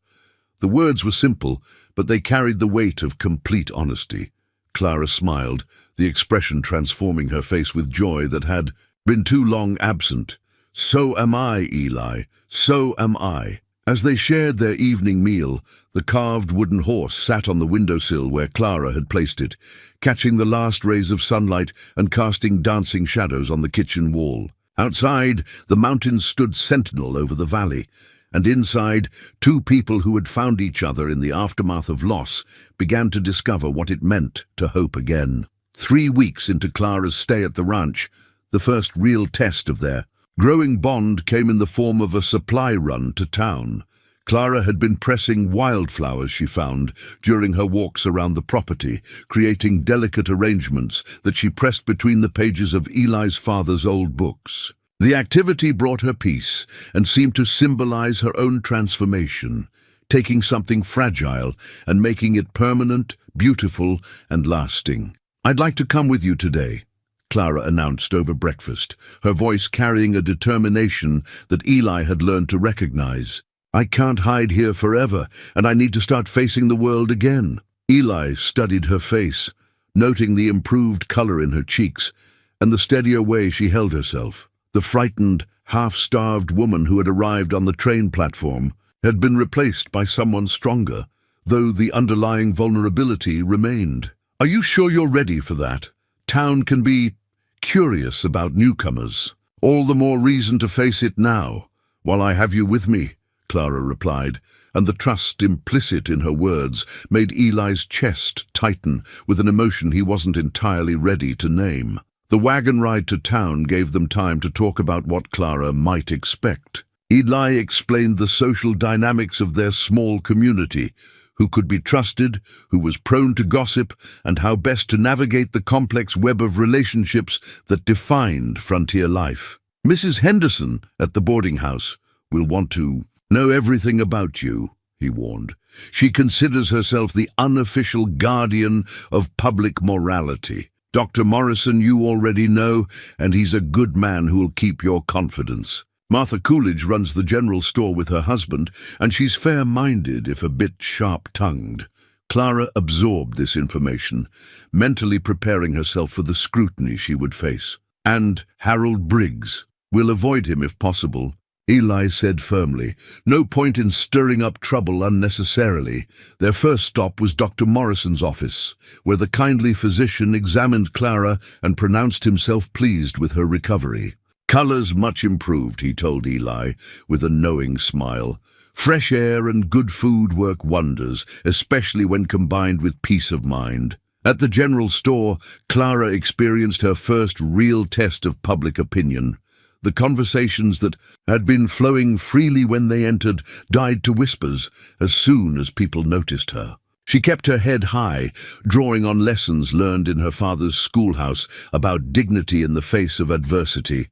The words were simple, but they carried the weight of complete honesty. Clara smiled, the expression transforming her face with joy that had been too long absent. So am I, Eli. So am I. As they shared their evening meal, the carved wooden horse sat on the windowsill where Clara had placed it, catching the last rays of sunlight and casting dancing shadows on the kitchen wall. Outside, the mountains stood sentinel over the valley, and inside, two people who had found each other in the aftermath of loss began to discover what it meant to hope again. 3 weeks into Clara's stay at the ranch, the first real test of their growing bond came in the form of a supply run to town. Clara had been pressing wildflowers she found during her walks around the property, creating delicate arrangements that she pressed between the pages of Eli's father's old books. The activity brought her peace and seemed to symbolize her own transformation, taking something fragile and making it permanent, beautiful, and lasting. "I'd like to come with you today," Clara announced over breakfast, her voice carrying a determination that Eli had learned to recognize. "I can't hide here forever, and I need to start facing the world again." Eli studied her face, noting the improved color in her cheeks and the steadier way she held herself. The frightened, half-starved woman who had arrived on the train platform had been replaced by someone stronger, though the underlying vulnerability remained. "Are you sure you're ready for that? Town can be curious about newcomers. All the more reason to face it now, while I have you with me," Clara replied, and the trust implicit in her words made Eli's chest tighten with an emotion he wasn't entirely ready to name. The wagon ride to town gave them time to talk about what Clara might expect. Eli explained the social dynamics of their small community, who could be trusted, who was prone to gossip, and how best to navigate the complex web of relationships that defined frontier life. "Mrs. Henderson at the boarding house will want to know everything about you," he warned. "She considers herself the unofficial guardian of public morality. Dr. Morrison you already know, and he's a good man who'll keep your confidence. Martha Coolidge runs the general store with her husband, and she's fair-minded if a bit sharp-tongued." Clara absorbed this information, mentally preparing herself for the scrutiny she would face. "And Harold Briggs. We'll avoid him if possible," Eli said firmly. "No point in stirring up trouble unnecessarily." Their first stop was Dr. Morrison's office, where the kindly physician examined Clara and pronounced himself pleased with her recovery. "Color's much improved," he told Eli, with a knowing smile. "Fresh air and good food work wonders, especially when combined with peace of mind." At the general store, Clara experienced her first real test of public opinion. The conversations that had been flowing freely when they entered died to whispers as soon as people noticed her. She kept her head high, drawing on lessons learned in her father's schoolhouse about dignity in the face of adversity.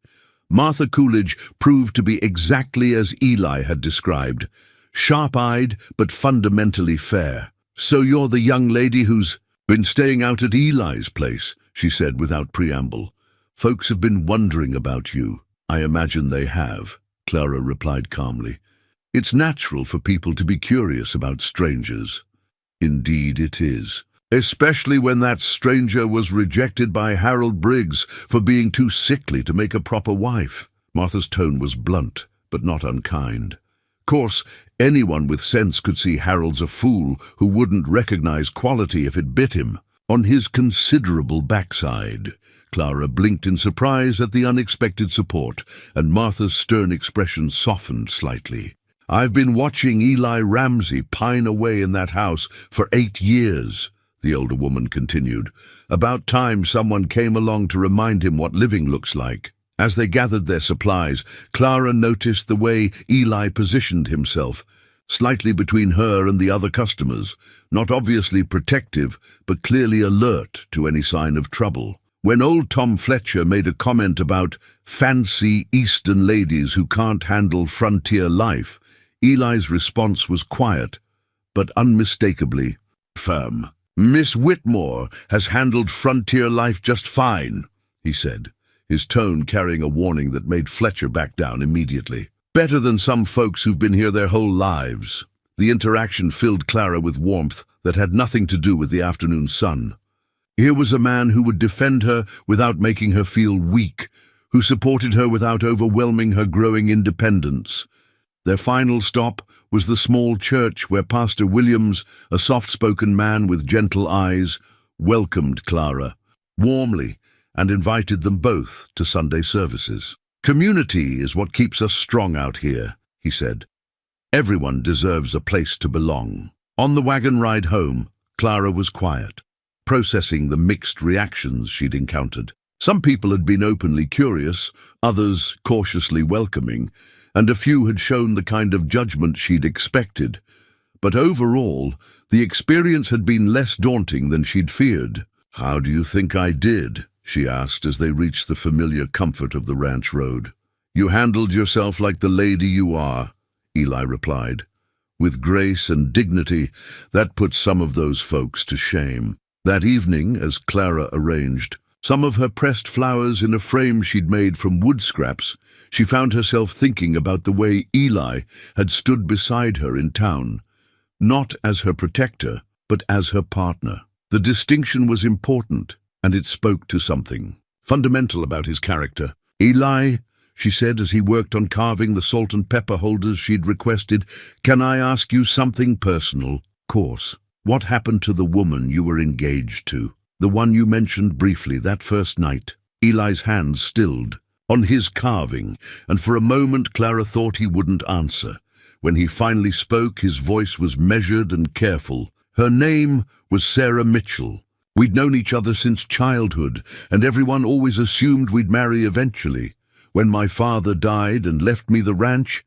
Martha Coolidge proved to be exactly as Eli had described, sharp-eyed but fundamentally fair. "So you're the young lady who's been staying out at Eli's place," she said without preamble. "Folks have been wondering about you." "I imagine they have," Clara replied calmly. "It's natural for people to be curious about strangers." "Indeed it is. Especially when that stranger was rejected by Harold Briggs for being too sickly to make a proper wife." Martha's tone was blunt, but not unkind. "Course, anyone with sense could see Harold's a fool who wouldn't recognize quality if it bit him. On his considerable backside." Clara blinked in surprise at the unexpected support, and Martha's stern expression softened slightly. "I've been watching Eli Ramsey pine away in that house for 8 years, the older woman continued. "About time someone came along to remind him what living looks like." As they gathered their supplies, Clara noticed the way Eli positioned himself, slightly between her and the other customers, not obviously protective, but clearly alert to any sign of trouble. When old Tom Fletcher made a comment about fancy Eastern ladies who can't handle frontier life, Eli's response was quiet, but unmistakably firm. "Miss Whitmore has handled frontier life just fine," he said, his tone carrying a warning that made Fletcher back down immediately. "Better than some folks who've been here their whole lives." The interaction filled Clara with warmth that had nothing to do with the afternoon sun. Here was a man who would defend her without making her feel weak, who supported her without overwhelming her growing independence. Their final stop was the small church where Pastor Williams, a soft-spoken man with gentle eyes, welcomed Clara warmly and invited them both to Sunday services. "Community is what keeps us strong out here," he said. "Everyone deserves a place to belong." On the wagon ride home, Clara was quiet, processing the mixed reactions she'd encountered. Some people had been openly curious, others cautiously welcoming, and a few had shown the kind of judgment she'd expected. But overall, the experience had been less daunting than she'd feared. "How do you think I did?" she asked as they reached the familiar comfort of the ranch road. "You handled yourself like the lady you are," Eli replied. "With grace and dignity that put some of those folks to shame." That evening, as Clara arranged some of her pressed flowers in a frame she'd made from wood scraps, she found herself thinking about the way Eli had stood beside her in town, not as her protector, but as her partner. The distinction was important, and it spoke to something fundamental about his character. "Eli," she said as he worked on carving the salt and pepper holders she'd requested, "can I ask you something personal?" "Course. What happened to the woman you were engaged to? The one you mentioned briefly that first night?" Eli's hands stilled on his carving, and for a moment Clara thought he wouldn't answer. When he finally spoke, his voice was measured and careful. "Her name was Sarah Mitchell. We'd known each other since childhood, and everyone always assumed we'd marry eventually. When my father died and left me the ranch,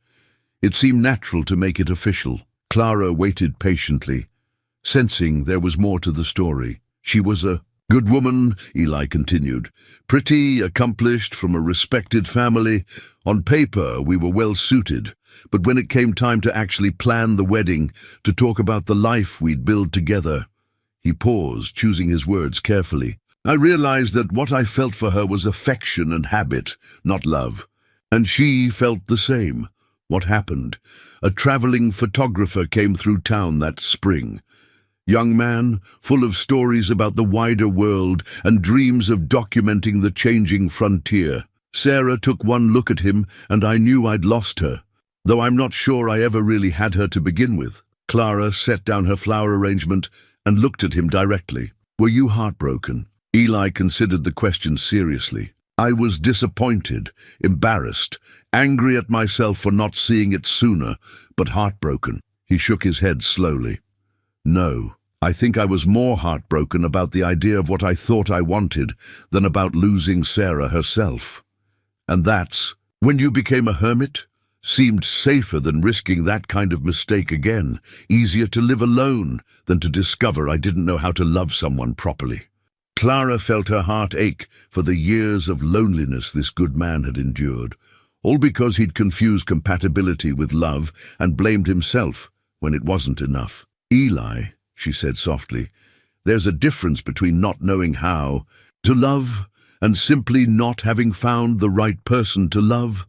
it seemed natural to make it official." Clara waited patiently, sensing there was more to the story. "She was a good woman," Eli continued. "Pretty, accomplished, from a respected family. On paper, we were well suited. But when it came time to actually plan the wedding, to talk about the life we'd build together," he paused, choosing his words carefully, "I realized that what I felt for her was affection and habit, not love. And she felt the same." What happened? "A traveling photographer came through town that spring. Young man, full of stories about the wider world and dreams of documenting the changing frontier. Sarah took one look at him, and I knew I'd lost her, though I'm not sure I ever really had her to begin with." Clara set down her flower arrangement and looked at him directly. "Were you heartbroken?" Eli considered the question seriously. "I was disappointed, embarrassed, angry at myself for not seeing it sooner, but heartbroken." He shook his head slowly. "No, I think I was more heartbroken about the idea of what I thought I wanted than about losing Sarah herself. And that's when you became a hermit? Seemed safer than risking that kind of mistake again, easier to live alone than to discover I didn't know how to love someone properly." Clara felt her heart ache for the years of loneliness this good man had endured, all because he'd confused compatibility with love and blamed himself when it wasn't enough. "Eli," she said softly, "there's a difference between not knowing how to love and simply not having found the right person to love."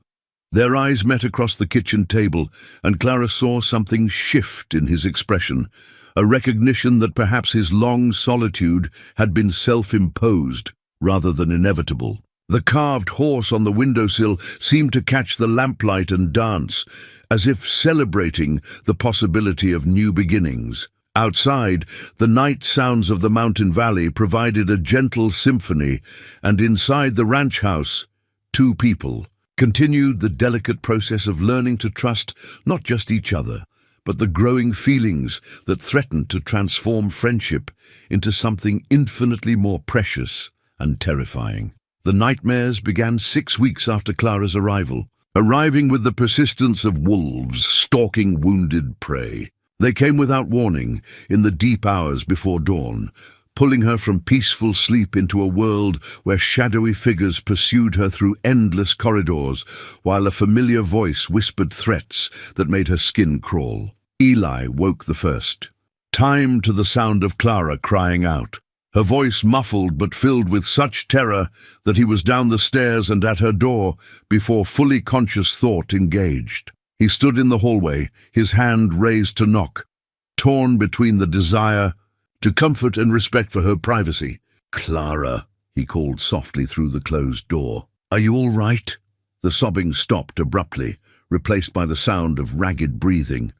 Their eyes met across the kitchen table, and Clara saw something shift in his expression, a recognition that perhaps his long solitude had been self-imposed rather than inevitable. The carved horse on the windowsill seemed to catch the lamplight and dance, as if celebrating the possibility of new beginnings. Outside, the night sounds of the mountain valley provided a gentle symphony, and inside the ranch house, two people continued the delicate process of learning to trust not just each other, but the growing feelings that threatened to transform friendship into something infinitely more precious and terrifying. The nightmares began 6 weeks after Clara's arrival, arriving with the persistence of wolves stalking wounded prey. They came without warning, in the deep hours before dawn, pulling her from peaceful sleep into a world where shadowy figures pursued her through endless corridors, while a familiar voice whispered threats that made her skin crawl. Eli woke the first. Time to the sound of Clara crying out, her voice muffled but filled with such terror that he was down the stairs and at her door before fully conscious thought engaged. He stood in the hallway, his hand raised to knock, torn between the desire to comfort and respect for her privacy. "Clara," he called softly through the closed door. "Are you all right?" The sobbing stopped abruptly, replaced by the sound of ragged breathing.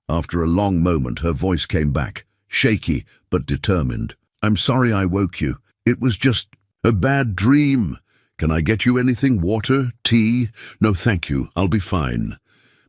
After a long moment, her voice came back, shaky but determined. "I'm sorry I woke you. It was just a bad dream. Can I get you anything? Water? Tea?" "No, thank you. I'll be fine."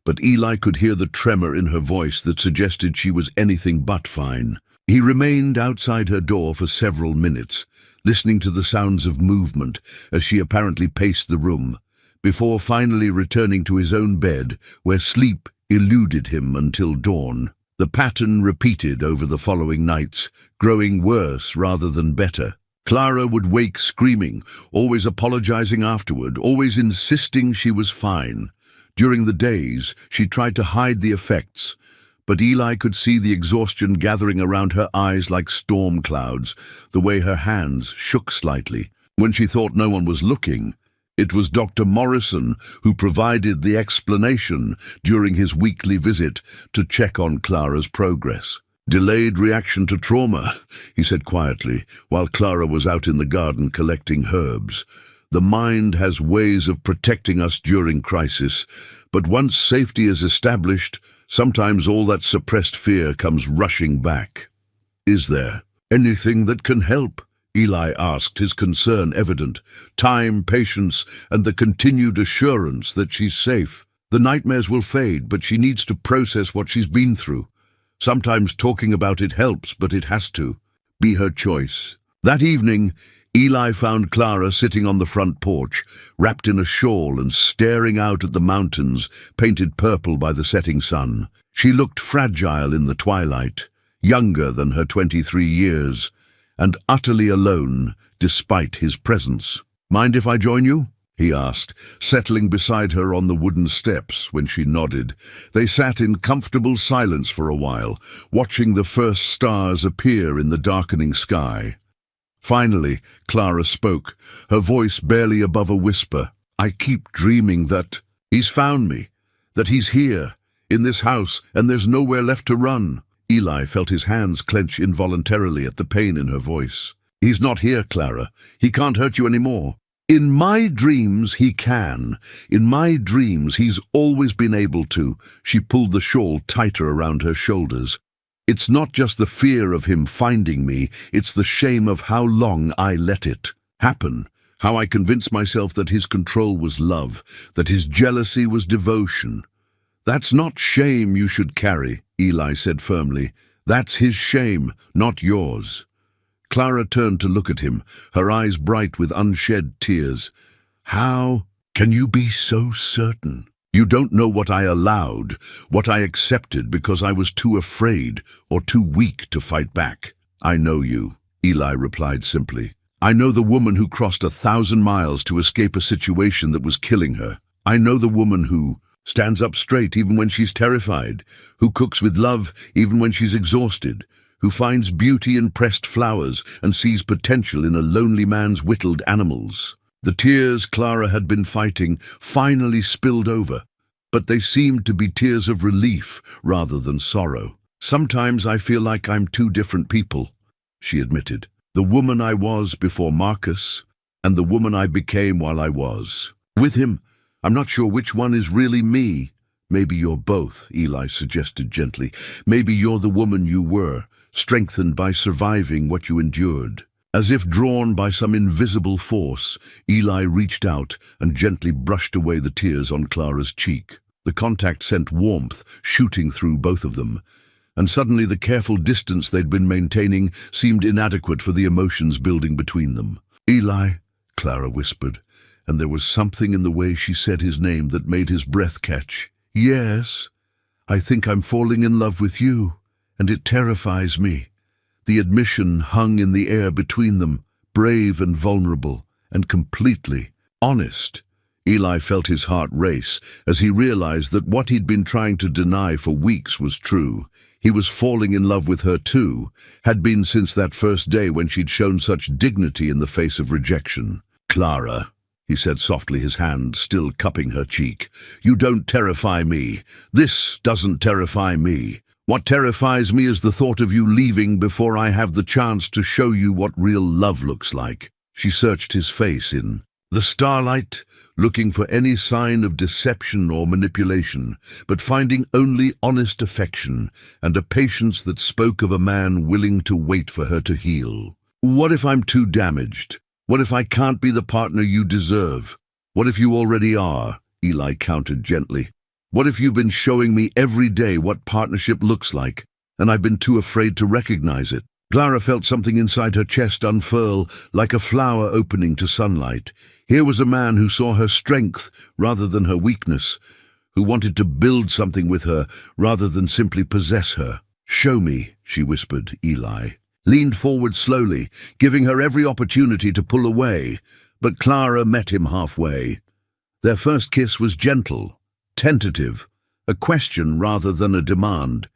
But Eli could hear the tremor in her voice that suggested she was anything but fine. He remained outside her door for several minutes, listening to the sounds of movement as she apparently paced the room, before finally returning to his own bed, where sleep eluded him until dawn. The pattern repeated over the following nights, growing worse rather than better. Clara would wake screaming, always apologizing afterward, always insisting she was fine. During the days, she tried to hide the effects, but Eli could see the exhaustion gathering around her eyes like storm clouds, the way her hands shook slightly. When she thought no one was looking, it was Dr. Morrison who provided the explanation during his weekly visit to check on Clara's progress. "Delayed reaction to trauma," he said quietly, while Clara was out in the garden collecting herbs. "The mind has ways of protecting us during crisis, but once safety is established, sometimes all that suppressed fear comes rushing back." "Is there anything that can help?" Eli asked, his concern evident. "Time, patience, and the continued assurance that she's safe. The nightmares will fade, but she needs to process what she's been through. Sometimes talking about it helps, but it has to be her choice." That evening, Eli found Clara sitting on the front porch, wrapped in a shawl and staring out at the mountains, painted purple by the setting sun. She looked fragile in the twilight, younger than her 23 years, and utterly alone despite his presence. "Mind if I join you?" he asked, settling beside her on the wooden steps when she nodded. They sat in comfortable silence for a while, watching the first stars appear in the darkening sky. Finally, Clara spoke, her voice barely above a whisper. "I keep dreaming that he's found me, that he's here, in this house, and there's nowhere left to run." Eli felt his hands clench involuntarily at the pain in her voice. "He's not here, Clara. He can't hurt you anymore." "In my dreams, he can. In my dreams, he's always been able to." She pulled the shawl tighter around her shoulders. "It's not just the fear of him finding me, it's the shame of how long I let it happen, how I convinced myself that his control was love, that his jealousy was devotion." "That's not shame you should carry," Eli said firmly. "That's his shame, not yours." Clara turned to look at him, her eyes bright with unshed tears. "How can you be so certain? You don't know what I allowed, what I accepted because I was too afraid or too weak to fight back." "I know you," Eli replied simply. "I know the woman who crossed 1,000 miles to escape a situation that was killing her. I know the woman who stands up straight even when she's terrified, who cooks with love even when she's exhausted, who finds beauty in pressed flowers and sees potential in a lonely man's whittled animals." The tears Clara had been fighting finally spilled over, but they seemed to be tears of relief rather than sorrow. "Sometimes I feel like I'm two different people," she admitted. "The woman I was before Marcus, and the woman I became while I was with him. I'm not sure which one is really me." "Maybe you're both," Eli suggested gently. "Maybe you're the woman you were, strengthened by surviving what you endured." As if drawn by some invisible force, Eli reached out and gently brushed away the tears on Clara's cheek. The contact sent warmth shooting through both of them, and suddenly the careful distance they'd been maintaining seemed inadequate for the emotions building between them. "Eli," Clara whispered, and there was something in the way she said his name that made his breath catch. "Yes, I think I'm falling in love with you, and it terrifies me. The admission hung in the air between them, brave and vulnerable, and completely honest. Eli felt his heart race as he realized that what he'd been trying to deny for weeks was true. He was falling in love with her too, had been since that first day when she'd shown such dignity in the face of rejection. "Clara," he said softly, his hand still cupping her cheek, "you don't terrify me. This doesn't terrify me. What terrifies me is the thought of you leaving before I have the chance to show you what real love looks like." She searched his face in the starlight, looking for any sign of deception or manipulation, but finding only honest affection and a patience that spoke of a man willing to wait for her to heal. "What if I'm too damaged? What if I can't be the partner you deserve? What if you already are?" Eli countered gently. "What if you've been showing me every day what partnership looks like, and I've been too afraid to recognize it?" Clara felt something inside her chest unfurl, like a flower opening to sunlight. Here was a man who saw her strength rather than her weakness, who wanted to build something with her rather than simply possess her. "Show me," she whispered. Eli leaned forward slowly, giving her every opportunity to pull away, but Clara met him halfway. Their first kiss was gentle, tentative, a question rather than a demand.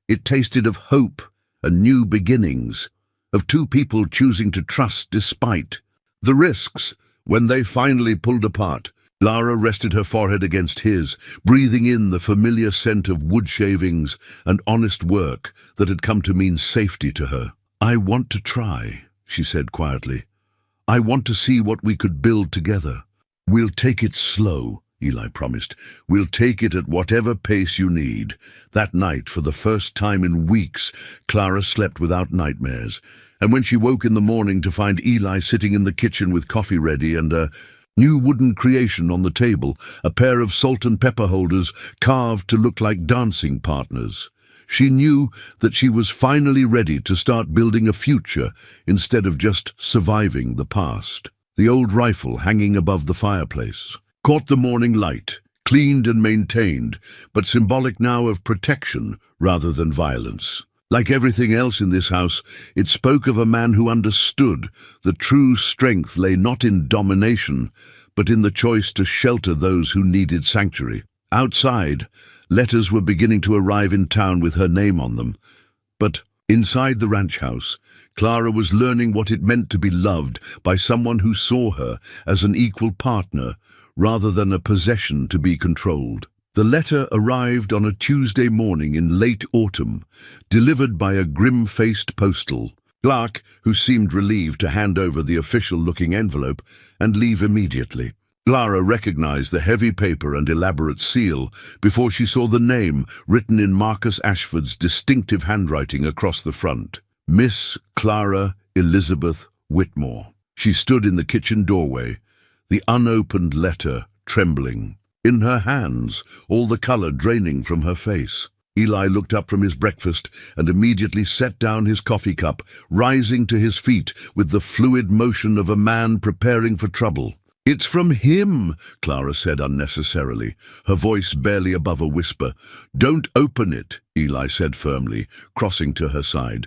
It tasted of hope and new beginnings, of two people choosing to trust despite the risks. When they finally pulled apart, Clara rested her forehead against his, breathing in the familiar scent of wood shavings and honest work that had come to mean safety to her. "I want to try," she said quietly. "I want to see what we could build together." "We'll take it slow," Eli promised. "We'll take it at whatever pace you need." That night, for the first time in weeks, Clara slept without nightmares. And when she woke in the morning to find Eli sitting in the kitchen with coffee ready and a new wooden creation on the table, a pair of salt and pepper holders carved to look like dancing partners, she knew that she was finally ready to start building a future instead of just surviving the past. The old rifle hanging above the fireplace caught the morning light, cleaned and maintained, but symbolic now of protection rather than violence. Like everything else in this house, it spoke of a man who understood that true strength lay not in domination, but in the choice to shelter those who needed sanctuary. Outside, letters were beginning to arrive in town with her name on them. But inside the ranch house, Clara was learning what it meant to be loved by someone who saw her as an equal partner rather than a possession to be controlled. The letter arrived on a Tuesday morning in late autumn, delivered by a grim-faced postal clerk who seemed relieved to hand over the official-looking envelope and leave immediately. Clara recognized the heavy paper and elaborate seal before she saw the name written in Marcus Ashford's distinctive handwriting across the front. Miss Clara Elizabeth Whitmore. She stood in the kitchen doorway, the unopened letter trembling in her hands, all the color draining from her face. Eli looked up from his breakfast and immediately set down his coffee cup, rising to his feet with the fluid motion of a man preparing for trouble. "It's from him," Clara said unnecessarily, her voice barely above a whisper. "Don't open it," Eli said firmly, crossing to her side.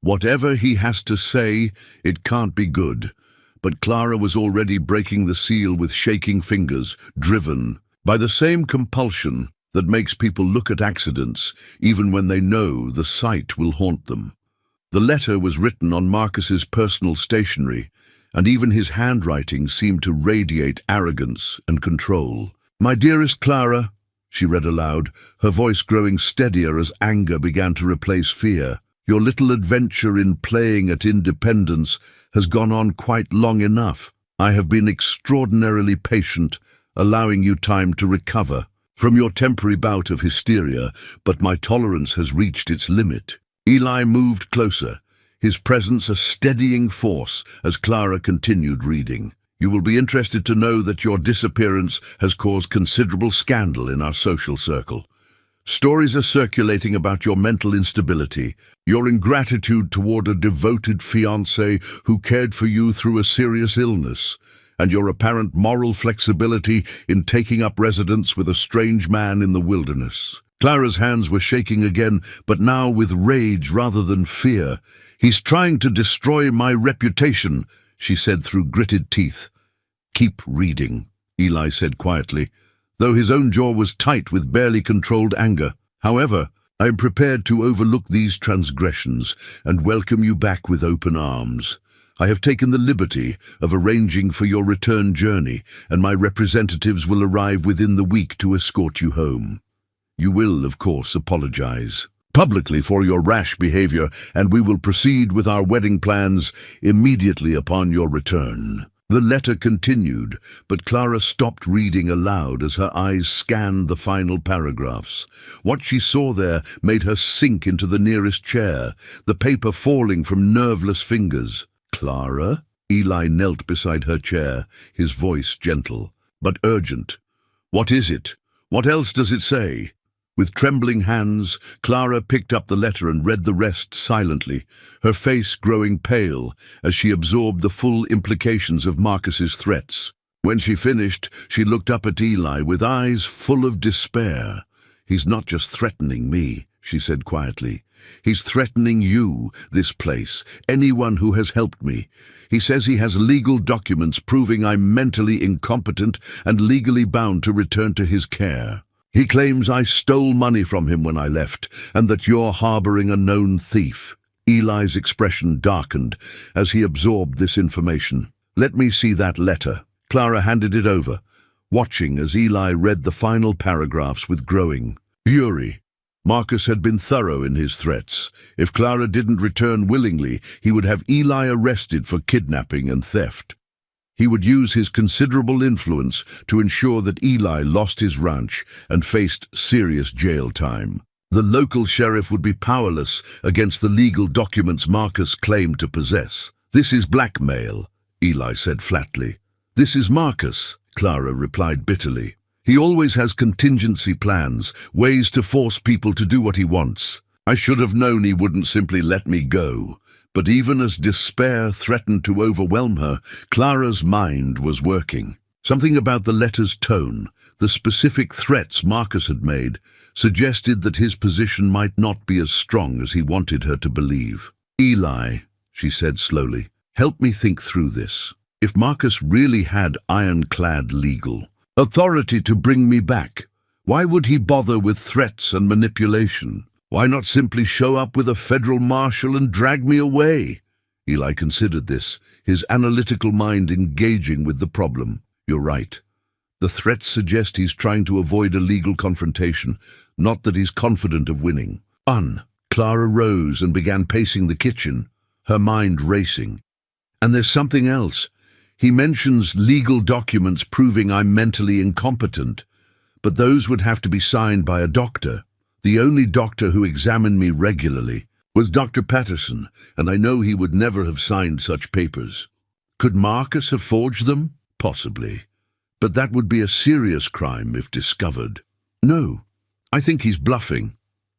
"Whatever he has to say, it can't be good." But Clara was already breaking the seal with shaking fingers, driven by the same compulsion that makes people look at accidents even when they know the sight will haunt them. The letter was written on Marcus's personal stationery, and even his handwriting seemed to radiate arrogance and control. "My dearest Clara," she read aloud, her voice growing steadier as anger began to replace fear. "Your little adventure in playing at independence has gone on quite long enough. I have been extraordinarily patient, allowing you time to recover from your temporary bout of hysteria, but my tolerance has reached its limit." Eli moved closer, his presence a steadying force as Clara continued reading. "You will be interested to know that your disappearance has caused considerable scandal in our social circle. Stories are circulating about your mental instability, your ingratitude toward a devoted fiancé who cared for you through a serious illness, and your apparent moral flexibility in taking up residence with a strange man in the wilderness." Clara's hands were shaking again, but now with rage rather than fear. "He's trying to destroy my reputation," she said through gritted teeth. "Keep reading," Eli said quietly, though his own jaw was tight with barely controlled anger. "However, I am prepared to overlook these transgressions and welcome you back with open arms. I have taken the liberty of arranging for your return journey, and my representatives will arrive within the week to escort you home. You will, of course, apologize publicly for your rash behavior, and we will proceed with our wedding plans immediately upon your return." The letter continued, but Clara stopped reading aloud as her eyes scanned the final paragraphs. What she saw there made her sink into the nearest chair, the paper falling from nerveless fingers. "Clara?" Eli knelt beside her chair, his voice gentle, but urgent. "What is it? What else does it say?" With trembling hands, Clara picked up the letter and read the rest silently, her face growing pale as she absorbed the full implications of Marcus's threats. When she finished, she looked up at Eli with eyes full of despair. "He's not just threatening me," she said quietly. "He's threatening you, this place, anyone who has helped me. He says he has legal documents proving I'm mentally incompetent and legally bound to return to his care. He claims I stole money from him when I left, and that you're harboring a known thief." Eli's expression darkened as he absorbed this information. "Let me see that letter." Clara handed it over, watching as Eli read the final paragraphs with growing fury. Marcus had been thorough in his threats. If Clara didn't return willingly, he would have Eli arrested for kidnapping and theft. He would use his considerable influence to ensure that Eli lost his ranch and faced serious jail time. The local sheriff would be powerless against the legal documents Marcus claimed to possess. "This is blackmail," Eli said flatly. "This is Marcus," Clara replied bitterly. "He always has contingency plans, ways to force people to do what he wants. I should have known he wouldn't simply let me go." But even as despair threatened to overwhelm her, Clara's mind was working. Something about the letter's tone, the specific threats Marcus had made, suggested that his position might not be as strong as he wanted her to believe. "Eli," she said slowly, "help me think through this. If Marcus really had ironclad legal authority to bring me back, why would he bother with threats and manipulation? Why not simply show up with a federal marshal and drag me away?" Eli considered this, his analytical mind engaging with the problem. "You're right. The threats suggest he's trying to avoid a legal confrontation, not that he's confident of winning." Clara rose and began pacing the kitchen, her mind racing. "And there's something else. He mentions legal documents proving I'm mentally incompetent, but those would have to be signed by a doctor. The only doctor who examined me regularly was Dr. Patterson, and I know he would never have signed such papers. Could Marcus have forged them? Possibly. But that would be a serious crime if discovered. No, I think he's bluffing,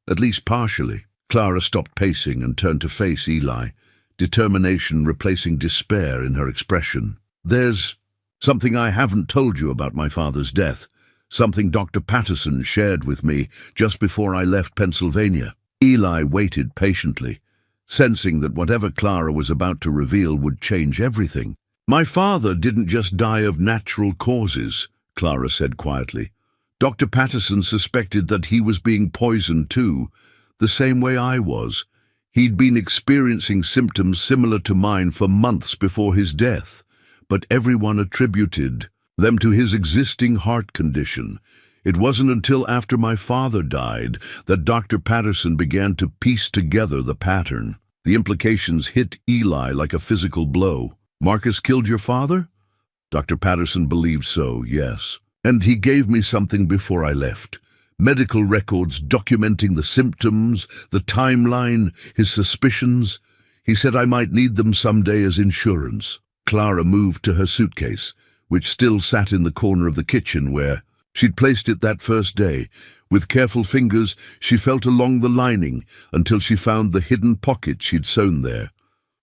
at least partially." Clara stopped pacing and turned to face Eli, determination replacing despair in her expression. "There's something I haven't told you about my father's death. Something Dr. Patterson shared with me just before I left Pennsylvania." Eli waited patiently, sensing that whatever Clara was about to reveal would change everything. "My father didn't just die of natural causes," Clara said quietly. "Dr. Patterson suspected that he was being poisoned too, the same way I was. He'd been experiencing symptoms similar to mine for months before his death, but everyone attributed them to his existing heart condition. It wasn't until after my father died that Dr. Patterson began to piece together the pattern. The implications hit Eli like a physical blow. "Marcus killed your father?" Dr. Patterson believed so, yes. "And he gave me something before I left. Medical records documenting the symptoms, the timeline, his suspicions. He said I might need them someday as insurance." Clara moved to her suitcase, which still sat in the corner of the kitchen where she'd placed it that first day. With careful fingers, she felt along the lining until she found the hidden pocket she'd sewn there.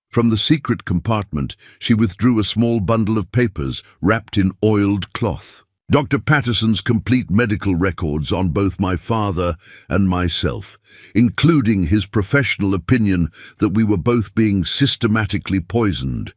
From the secret compartment, she withdrew a small bundle of papers wrapped in oiled cloth. Dr. Patterson's complete medical records on both my father and myself, including his professional opinion that we were both being systematically poisoned.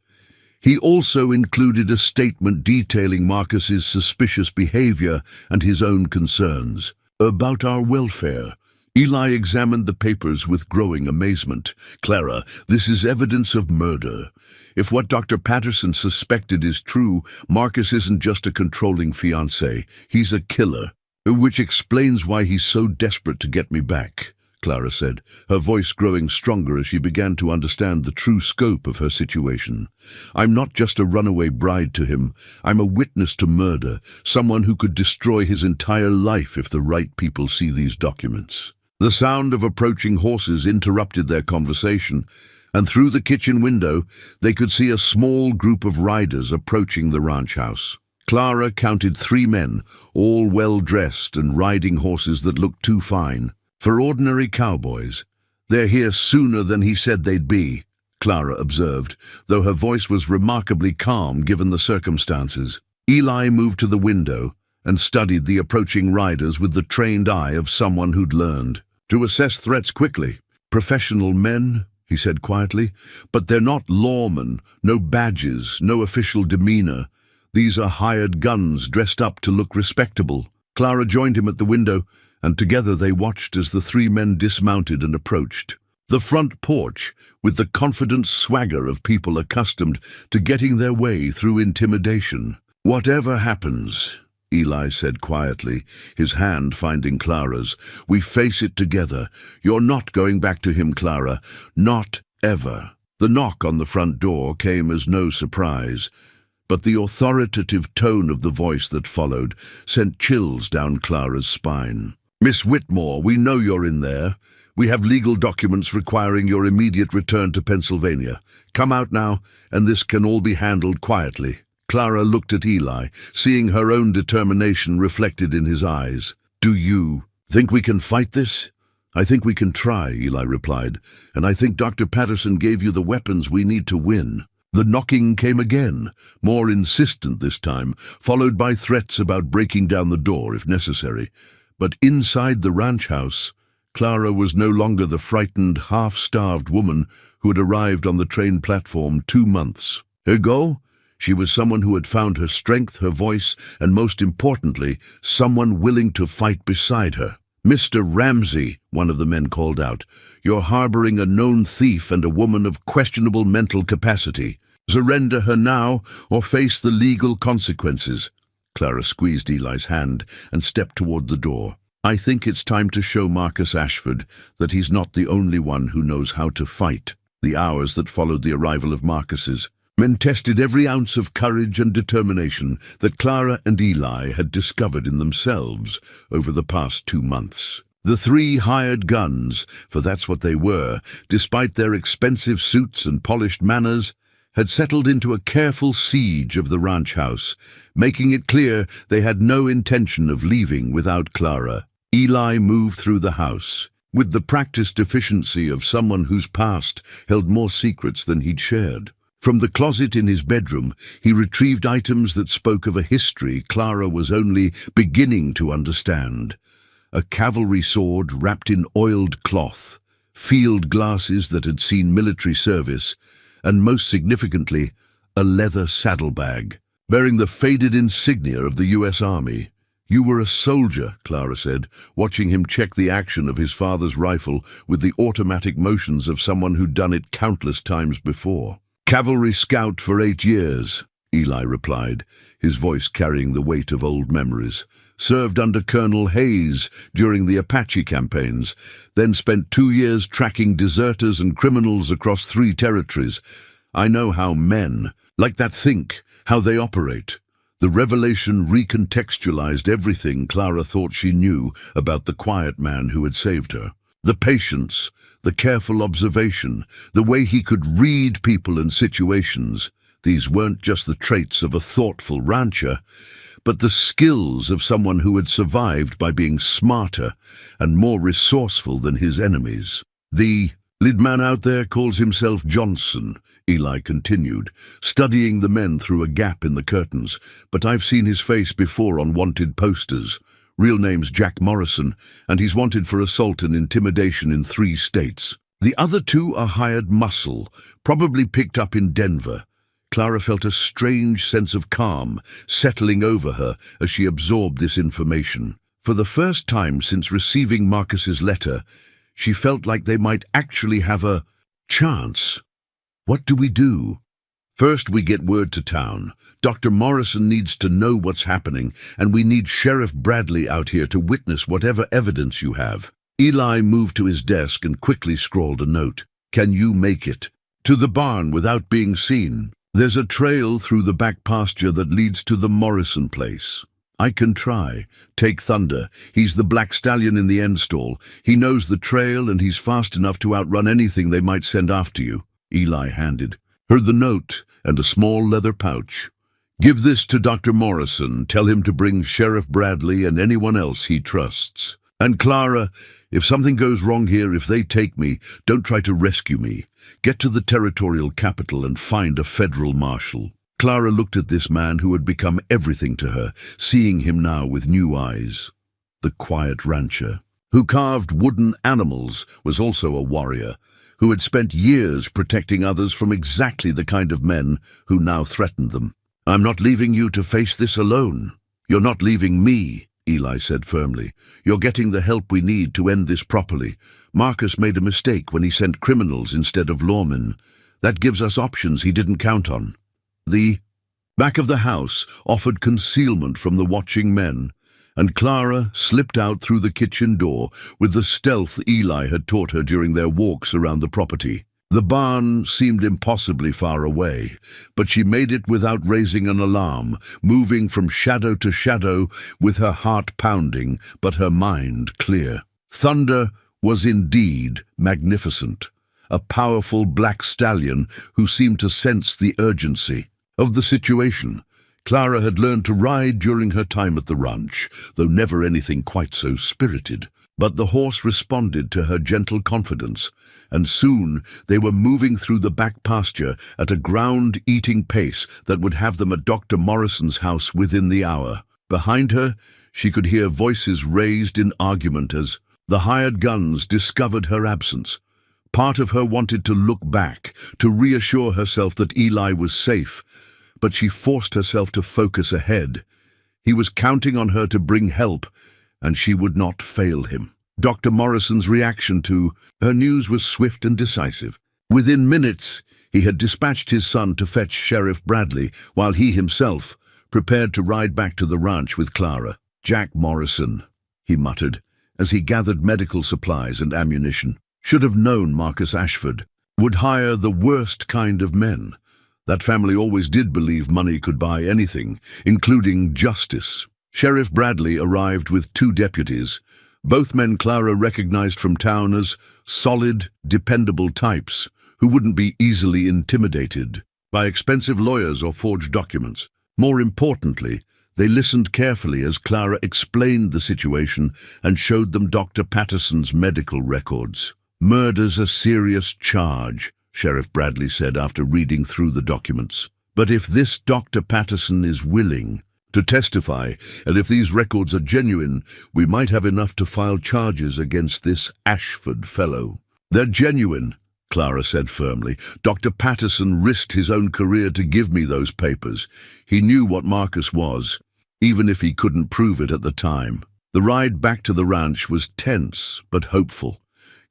He also included a statement detailing Marcus's suspicious behavior and his own concerns about our welfare. Eli examined the papers with growing amazement. Clara, this is evidence of murder. If what Dr. Patterson suspected is true, Marcus isn't just a controlling fiancé, he's a killer. Which explains why he's so desperate to get me back, Clara said, her voice growing stronger as she began to understand the true scope of her situation. I'm not just a runaway bride to him, I'm a witness to murder, someone who could destroy his entire life if the right people see these documents. The sound of approaching horses interrupted their conversation, and through the kitchen window they could see a small group of riders approaching the ranch house. Clara counted 3 men, all well-dressed and riding horses that looked too fine for ordinary cowboys. They're here sooner than he said they'd be, Clara observed, though her voice was remarkably calm given the circumstances. Eli moved to the window and studied the approaching riders with the trained eye of someone who'd learned to assess threats quickly. Professional men, he said quietly, but they're not lawmen, no badges, no official demeanor. These are hired guns dressed up to look respectable. Clara joined him at the window, and together they watched as the 3 men dismounted and approached the front porch with the confident swagger of people accustomed to getting their way through intimidation. Whatever happens, Eli said quietly, his hand finding Clara's, we face it together. You're not going back to him, Clara. Not ever. The knock on the front door came as no surprise, but the authoritative tone of the voice that followed sent chills down Clara's spine. Miss Whitmore, we know you're in there. We have legal documents requiring your immediate return to Pennsylvania. Come out now, and this can all be handled quietly. Clara looked at Eli, seeing her own determination reflected in his eyes. Do you think we can fight this? I think we can try, Eli replied, and I think Dr. Patterson gave you the weapons we need to win. The knocking came again, more insistent this time, followed by threats about breaking down the door if necessary. But inside the ranch house, Clara was no longer the frightened, half-starved woman who had arrived on the train platform 2 months ago. She was someone who had found her strength, her voice, and most importantly, someone willing to fight beside her. Mr. Ramsey, one of the men called out, you're harboring a known thief and a woman of questionable mental capacity. Surrender her now or face the legal consequences. Clara squeezed Eli's hand and stepped toward the door. I think it's time to show Marcus Ashford that he's not the only one who knows how to fight. The hours that followed the arrival of Marcus's men tested every ounce of courage and determination that Clara and Eli had discovered in themselves over the past 2 months. The 3 hired guns, for that's what they were, despite their expensive suits and polished manners, had settled into a careful siege of the ranch house, making it clear they had no intention of leaving without Clara. Eli moved through the house with the practiced efficiency of someone whose past held more secrets than he'd shared. From the closet in his bedroom, he retrieved items that spoke of a history Clara was only beginning to understand. A cavalry sword wrapped in oiled cloth, field glasses that had seen military service, and most significantly, a leather saddlebag, bearing the faded insignia of the U.S. Army. You were a soldier, Clara said, watching him check the action of his father's rifle with the automatic motions of someone who'd done it countless times before. Cavalry scout for 8 years, Eli replied, his voice carrying the weight of old memories. Served under Colonel Hayes during the Apache campaigns, then spent 2 years tracking deserters and criminals across 3 territories. I know how men like that think, how they operate. The revelation recontextualized everything Clara thought she knew about the quiet man who had saved her. The patience, the careful observation, the way he could read people and situations. These weren't just the traits of a thoughtful rancher, but the skills of someone who had survived by being smarter and more resourceful than his enemies. The Lead man out there calls himself Johnson, Eli continued, studying the men through a gap in the curtains. But I've seen his face before on wanted posters. Real name's Jack Morrison, and he's wanted for assault and intimidation in 3 states. The other 2 are hired muscle, probably picked up in Denver. Clara felt a strange sense of calm settling over her as she absorbed this information. For the first time since receiving Marcus's letter, she felt like they might actually have a chance. What do we do? First, we get word to town. Dr. Morrison needs to know what's happening, and we need Sheriff Bradley out here to witness whatever evidence you have. Eli moved to his desk and quickly scrawled a note. Can you make it to the barn without being seen? There's a trail through the back pasture that leads to the Morrison place. I can try. Take Thunder. He's the black stallion in the end stall. He knows the trail and he's fast enough to outrun anything they might send after you. Eli handed her the note and a small leather pouch. Give this to Dr. Morrison. Tell him to bring Sheriff Bradley and anyone else he trusts. And Clara, if something goes wrong here, if they take me, don't try to rescue me. Get to the territorial capital and find a federal marshal. Clara looked at this man who had become everything to her, seeing him now with new eyes. The quiet rancher, who carved wooden animals, was also a warrior, who had spent years protecting others from exactly the kind of men who now threatened them. I'm not leaving you to face this alone. You're not leaving me, Eli said firmly. You're getting the help we need to end this properly. Marcus made a mistake when he sent criminals instead of lawmen. That gives us options he didn't count on. The back of the house offered concealment from the watching men, and Clara slipped out through the kitchen door with the stealth Eli had taught her during their walks around the property. The barn seemed impossibly far away, but she made it without raising an alarm, moving from shadow to shadow with her heart pounding but her mind clear. Thunder was indeed magnificent, a powerful black stallion who seemed to sense the urgency of the situation. Clara had learned to ride during her time at the ranch, though never anything quite so spirited. But the horse responded to her gentle confidence, and soon they were moving through the back pasture at a ground-eating pace that would have them at Dr. Morrison's house within the hour. Behind her, she could hear voices raised in argument as the hired guns discovered her absence. Part of her wanted to look back, to reassure herself that Eli was safe, but she forced herself to focus ahead. He was counting on her to bring help, and she would not fail him. Dr. Morrison's reaction to her news was swift and decisive. Within minutes, he had dispatched his son to fetch Sheriff Bradley, while he himself prepared to ride back to the ranch with Clara. Jack Morrison, he muttered, as he gathered medical supplies and ammunition. Should have known Marcus Ashford would hire the worst kind of men. That family always did believe money could buy anything, including justice. Sheriff Bradley arrived with 2 deputies, both men Clara recognized from town as solid, dependable types who wouldn't be easily intimidated by expensive lawyers or forged documents. More importantly, they listened carefully as Clara explained the situation and showed them Dr. Patterson's medical records. Murder's a serious charge, Sheriff Bradley said after reading through the documents. But if this Dr. Patterson is willing to testify, and if these records are genuine, we might have enough to file charges against this Ashford fellow. They're genuine, Clara said firmly. Dr. Patterson risked his own career to give me those papers. He knew what Marcus was, even if he couldn't prove it at the time. The ride back to the ranch was tense but hopeful.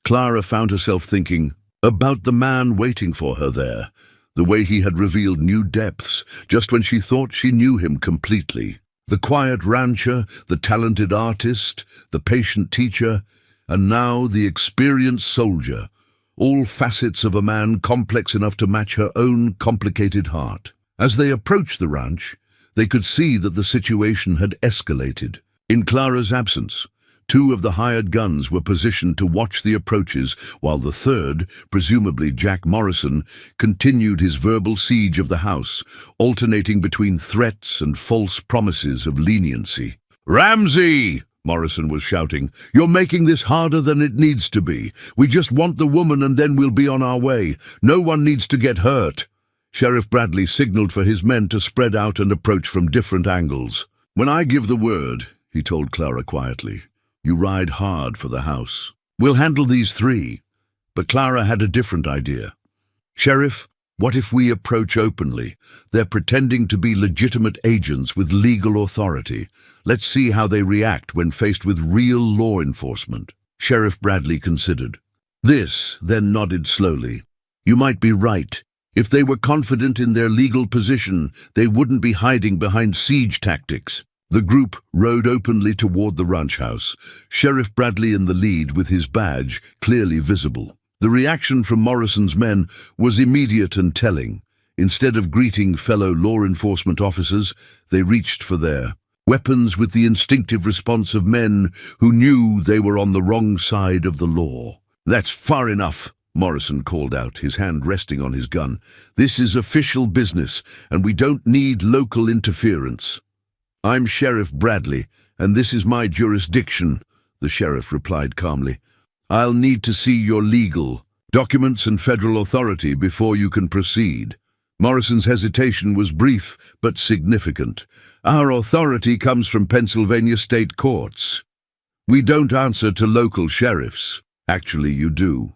Clara found herself thinking about the man waiting for her there, the way he had revealed new depths just when she thought she knew him completely. The quiet rancher, the talented artist, the patient teacher, and now the experienced soldier, all facets of a man complex enough to match her own complicated heart. As they approached the ranch, they could see that the situation had escalated. In Clara's absence, 2 of the hired guns were positioned to watch the approaches, while the third, presumably Jack Morrison, continued his verbal siege of the house, alternating between threats and false promises of leniency. "Ramsey!" Morrison was shouting. "You're making this harder than it needs to be. We just want the woman and then we'll be on our way. No one needs to get hurt." Sheriff Bradley signaled for his men to spread out and approach from different angles. "When I give the word," he told Clara quietly, "you ride hard for the house. We'll handle these three." But Clara had a different idea. "Sheriff, what if we approach openly? They're pretending to be legitimate agents with legal authority. Let's see how they react when faced with real law enforcement." Sheriff Bradley considered. This, then nodded slowly. "You might be right. If they were confident in their legal position, they wouldn't be hiding behind siege tactics." The group rode openly toward the ranch house, Sheriff Bradley in the lead with his badge clearly visible. The reaction from Morrison's men was immediate and telling. Instead of greeting fellow law enforcement officers, they reached for their weapons with the instinctive response of men who knew they were on the wrong side of the law. "That's far enough," Morrison called out, his hand resting on his gun. "This is official business, and we don't need local interference." "I'm Sheriff Bradley, and this is my jurisdiction," the sheriff replied calmly. "I'll need to see your legal documents and federal authority before you can proceed." Morrison's hesitation was brief but significant. "Our authority comes from Pennsylvania state courts. We don't answer to local sheriffs." "Actually, you do,"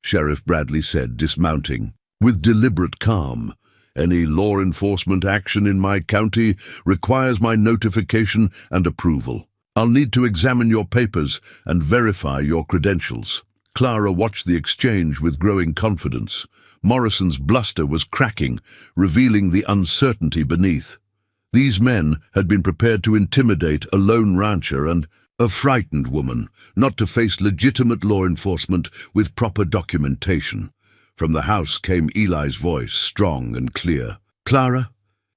Sheriff Bradley said, dismounting. With deliberate calm, "Any law enforcement action in my county requires my notification and approval. I'll need to examine your papers and verify your credentials." Clara watched the exchange with growing confidence. Morrison's bluster was cracking, revealing the uncertainty beneath. These men had been prepared to intimidate a lone rancher and a frightened woman, not to face legitimate law enforcement with proper documentation. From the house came Eli's voice, strong and clear. "Clara,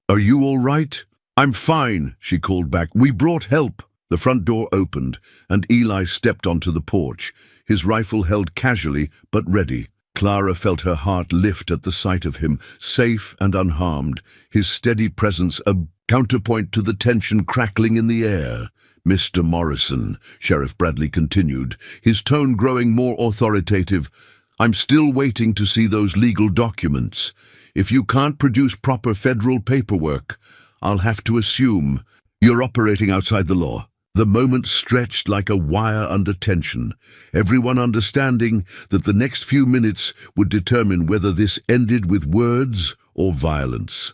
are you all right?" "I'm fine," she called back. "We brought help." The front door opened, and Eli stepped onto the porch, his rifle held casually but ready. Clara felt her heart lift at the sight of him, safe and unharmed, his steady presence a counterpoint to the tension crackling in the air. "Mr. Morrison," Sheriff Bradley continued, his tone growing more authoritative, "I'm still waiting to see those legal documents. If you can't produce proper federal paperwork, I'll have to assume you're operating outside the law." The moment stretched like a wire under tension, everyone understanding that the next few minutes would determine whether this ended with words or violence.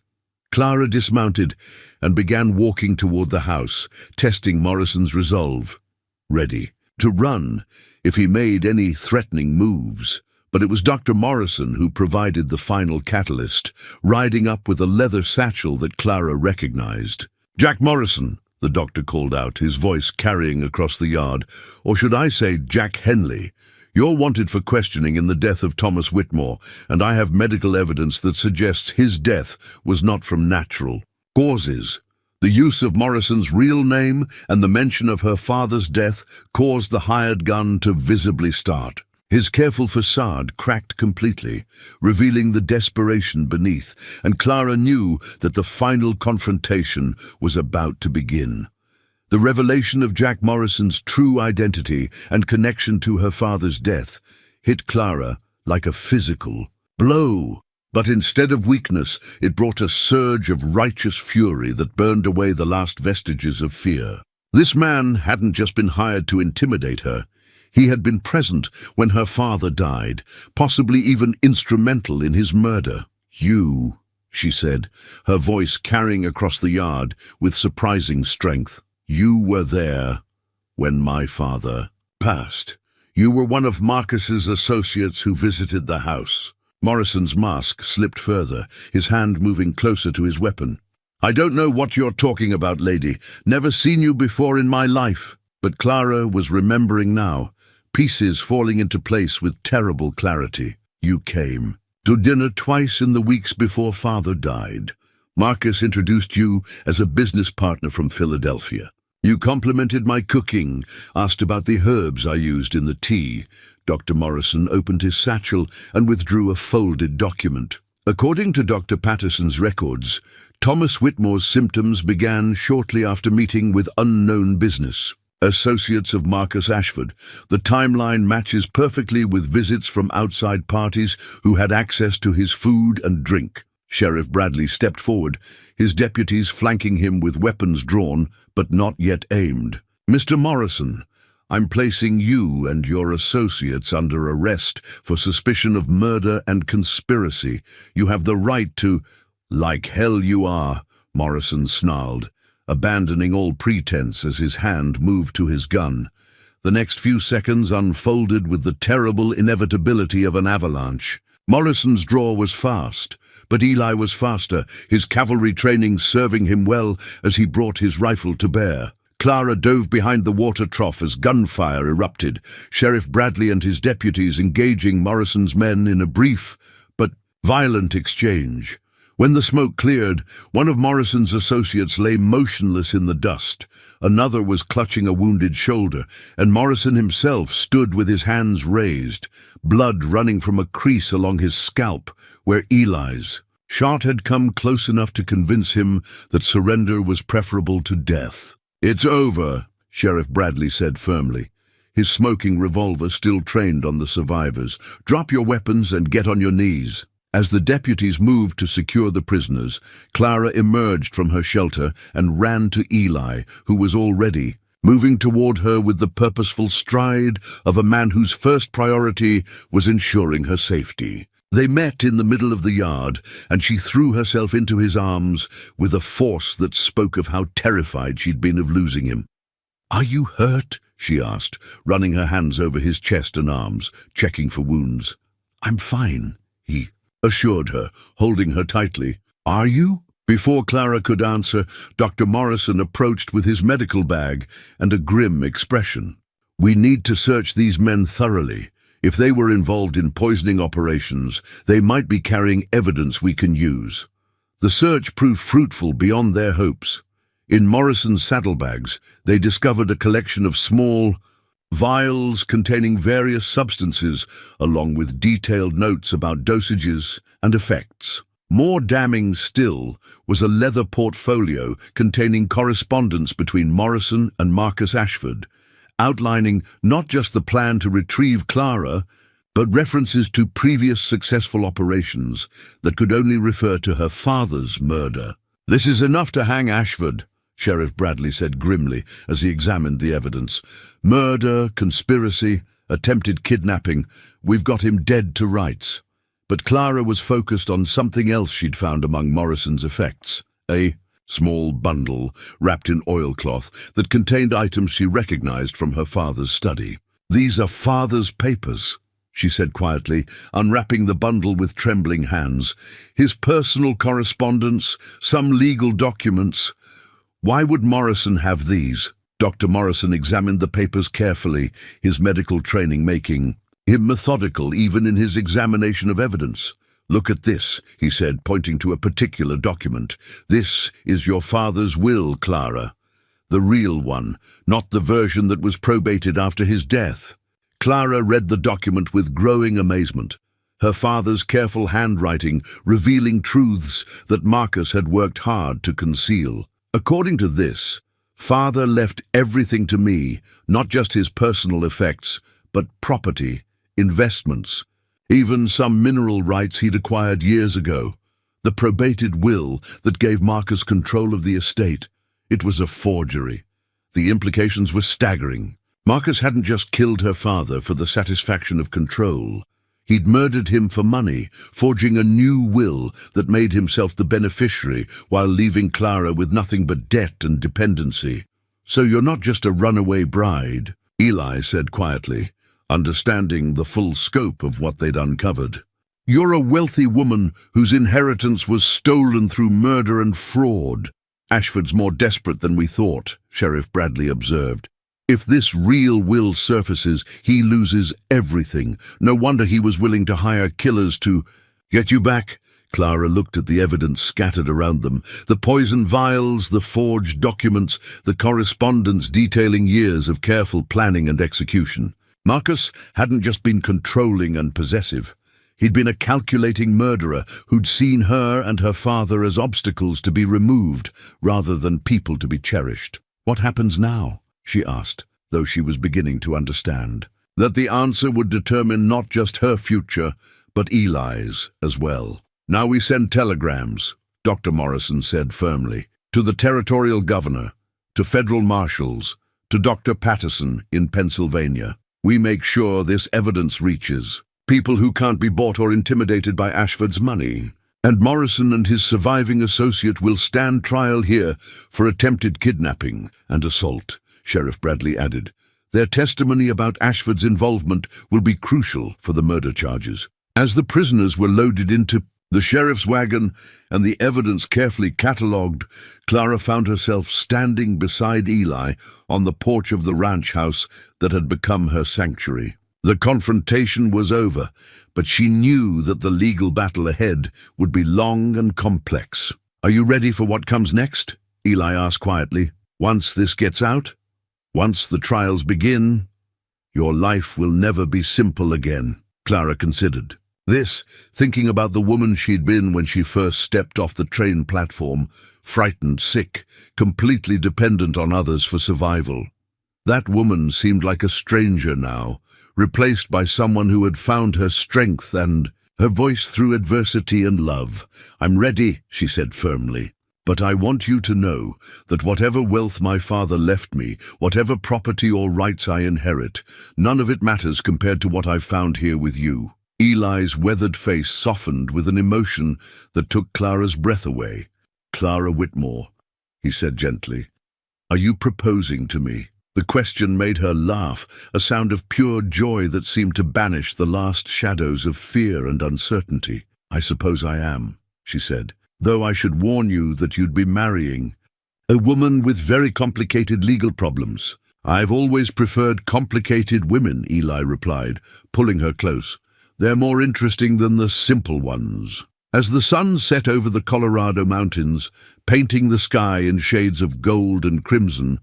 Clara dismounted and began walking toward the house, testing Morrison's resolve. Ready to run if he made any threatening moves. But it was Dr. Morrison who provided the final catalyst, riding up with a leather satchel that Clara recognized. "Jack Morrison," the doctor called out, his voice carrying across the yard. "Or should I say Jack Henley? You're wanted for questioning in the death of Thomas Whitmore, and I have medical evidence that suggests his death was not from natural causes." The use of Morrison's real name and the mention of her father's death caused the hired gun to visibly start. His careful facade cracked completely, revealing the desperation beneath, and Clara knew that the final confrontation was about to begin. The revelation of Jack Morrison's true identity and connection to her father's death hit Clara like a physical blow. But instead of weakness, it brought a surge of righteous fury that burned away the last vestiges of fear. This man hadn't just been hired to intimidate her. He had been present when her father died, possibly even instrumental in his murder. "You," she said, her voice carrying across the yard with surprising strength. "You were there when my father passed. You were one of Marcus's associates who visited the house." Morrison's mask slipped further, his hand moving closer to his weapon. "I don't know what you're talking about, lady. Never seen you before in my life." But Clara was remembering now, pieces falling into place with terrible clarity. "You came to dinner twice in the weeks before Father died. Marcus introduced you as a business partner from Philadelphia. You complimented my cooking, asked about the herbs I used in the tea." Dr. Morrison opened his satchel and withdrew a folded document. According to Dr. Patterson's records, Thomas Whitmore's symptoms began shortly after meeting with unknown business. associates of Marcus Ashford. The timeline matches perfectly with visits from outside parties who had access to his food and drink. Sheriff Bradley stepped forward, his deputies flanking him with weapons drawn, but not yet aimed. "Mr. Morrison, I'm placing you and your associates under arrest for suspicion of murder and conspiracy. You have the right to—" "Like hell you are," Morrison snarled, abandoning all pretense as his hand moved to his gun. The next few seconds unfolded with the terrible inevitability of an avalanche. Morrison's draw was fast, but Eli was faster, his cavalry training serving him well as he brought his rifle to bear. Clara dove behind the water trough as gunfire erupted, Sheriff Bradley and his deputies engaging Morrison's men in a brief but violent exchange. When the smoke cleared, one of Morrison's associates lay motionless in the dust. Another was clutching a wounded shoulder, and Morrison himself stood with his hands raised, blood running from a crease along his scalp, where Eli's shot had come close enough to convince him that surrender was preferable to death. "It's over," Sheriff Bradley said firmly, his smoking revolver still trained on the survivors. "Drop your weapons and get on your knees." As the deputies moved to secure the prisoners, Clara emerged from her shelter and ran to Eli, who was already moving toward her with the purposeful stride of a man whose first priority was ensuring her safety. They met in the middle of the yard, and she threw herself into his arms with a force that spoke of how terrified she'd been of losing him. "Are you hurt?" she asked, running her hands over his chest and arms, checking for wounds. "I'm fine," he assured her, holding her tightly. "Are you?" Before Clara could answer, Dr. Morrison approached with his medical bag and a grim expression. "We need to search these men thoroughly. If they were involved in poisoning operations, they might be carrying evidence we can use." The search proved fruitful beyond their hopes. In Morrison's saddlebags, they discovered a collection of small vials containing various substances, along with detailed notes about dosages and effects. More damning still was a leather portfolio containing correspondence between Morrison and Marcus Ashford, outlining not just the plan to retrieve Clara, but references to previous successful operations that could only refer to her father's murder. "This is enough to hang Ashford," Sheriff Bradley said grimly as he examined the evidence. "Murder, conspiracy, attempted kidnapping, we've got him dead to rights." But Clara was focused on something else she'd found among Morrison's effects. A small bundle wrapped in oilcloth that contained items she recognized from her father's study. "These are father's papers," she said quietly, unwrapping the bundle with trembling hands. "His personal correspondence, some legal documents. Why would Morrison have these?" Dr. Morrison examined the papers carefully, his medical training making him methodical even in his examination of evidence. "Look at this," he said, pointing to a particular document. "This is your father's will, Clara. The real one, not the version that was probated after his death." Clara read the document with growing amazement, her father's careful handwriting revealing truths that Marcus had worked hard to conceal. "According to this, father left everything to me, not just his personal effects, but property, investments, even some mineral rights he'd acquired years ago. The probated will that gave Marcus control of the estate. It was a forgery. The implications were staggering. Marcus hadn't just killed her father for the satisfaction of control. He'd murdered him for money, forging a new will that made himself the beneficiary while leaving Clara with nothing but debt and dependency. "So you're not just a runaway bride," Eli said quietly, understanding the full scope of what they'd uncovered. "You're a wealthy woman whose inheritance was stolen through murder and fraud." "Ashford's more desperate than we thought," Sheriff Bradley observed. "If this real will surfaces, he loses everything. No wonder he was willing to hire killers to get you back." Clara looked at the evidence scattered around them, the poison vials, the forged documents, the correspondence detailing years of careful planning and execution. Marcus hadn't just been controlling and possessive. He'd been a calculating murderer who'd seen her and her father as obstacles to be removed rather than people to be cherished. "What happens now?" she asked, though she was beginning to understand. That the answer would determine not just her future, but Eli's as well. "Now we send telegrams," Dr. Morrison said firmly, "to the territorial governor, to federal marshals, to Dr. Patterson in Pennsylvania. We make sure this evidence reaches people who can't be bought or intimidated by Ashford's money. And Morrison and his surviving associate will stand trial here for attempted kidnapping and assault," Sheriff Bradley added. "Their testimony about Ashford's involvement will be crucial for the murder charges." As the prisoners were loaded into the sheriff's wagon and the evidence carefully catalogued, Clara found herself standing beside Eli on the porch of the ranch house that had become her sanctuary. The confrontation was over, but she knew that the legal battle ahead would be long and complex. "Are you ready for what comes next?" Eli asked quietly. "Once this gets out, once the trials begin, your life will never be simple again." Clara considered this, thinking about the woman she'd been when she first stepped off the train platform, frightened, sick, completely dependent on others for survival. That woman seemed like a stranger now, replaced by someone who had found her strength and her voice through adversity and love. "I'm ready," she said firmly. "But I want you to know that whatever wealth my father left me, whatever property or rights I inherit, none of it matters compared to what I've found here with you." Eli's weathered face softened with an emotion that took Clara's breath away. "Clara Whitmore," he said gently, "are you proposing to me?" The question made her laugh, a sound of pure joy that seemed to banish the last shadows of fear and uncertainty. "I suppose I am," she said, "though I should warn you that you'd be marrying a woman with very complicated legal problems." "I've always preferred complicated women," Eli replied, pulling her close. "They're more interesting than the simple ones." As the sun set over the Colorado mountains, painting the sky in shades of gold and crimson,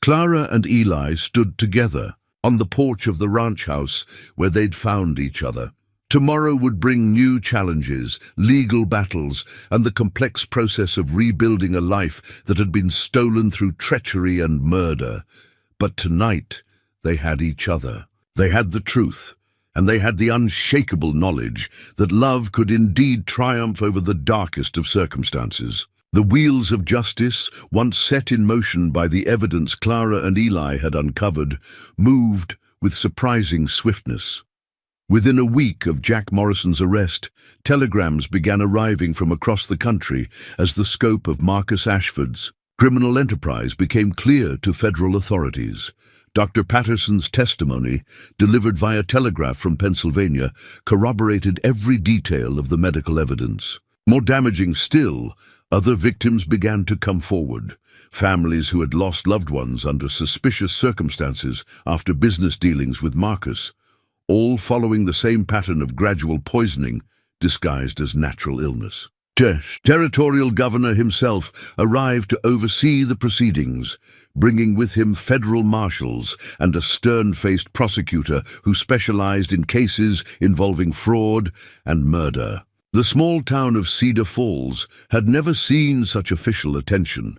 Clara and Eli stood together on the porch of the ranch house where they'd found each other. Tomorrow would bring new challenges, legal battles, and the complex process of rebuilding a life that had been stolen through treachery and murder. But tonight, they had each other. They had the truth, and they had the unshakable knowledge that love could indeed triumph over the darkest of circumstances. The wheels of justice, once set in motion by the evidence Clara and Eli had uncovered, moved with surprising swiftness. Within a week of Jack Morrison's arrest, telegrams began arriving from across the country as the scope of Marcus Ashford's criminal enterprise became clear to federal authorities. Dr. Patterson's testimony, delivered via telegraph from Pennsylvania, corroborated every detail of the medical evidence. More damaging still, other victims began to come forward. Families who had lost loved ones under suspicious circumstances after business dealings with Marcus, all following the same pattern of gradual poisoning disguised as natural illness. Territorial governor himself arrived to oversee the proceedings, bringing with him federal marshals and a stern-faced prosecutor who specialized in cases involving fraud and murder. The small town of Cedar Falls had never seen such official attention,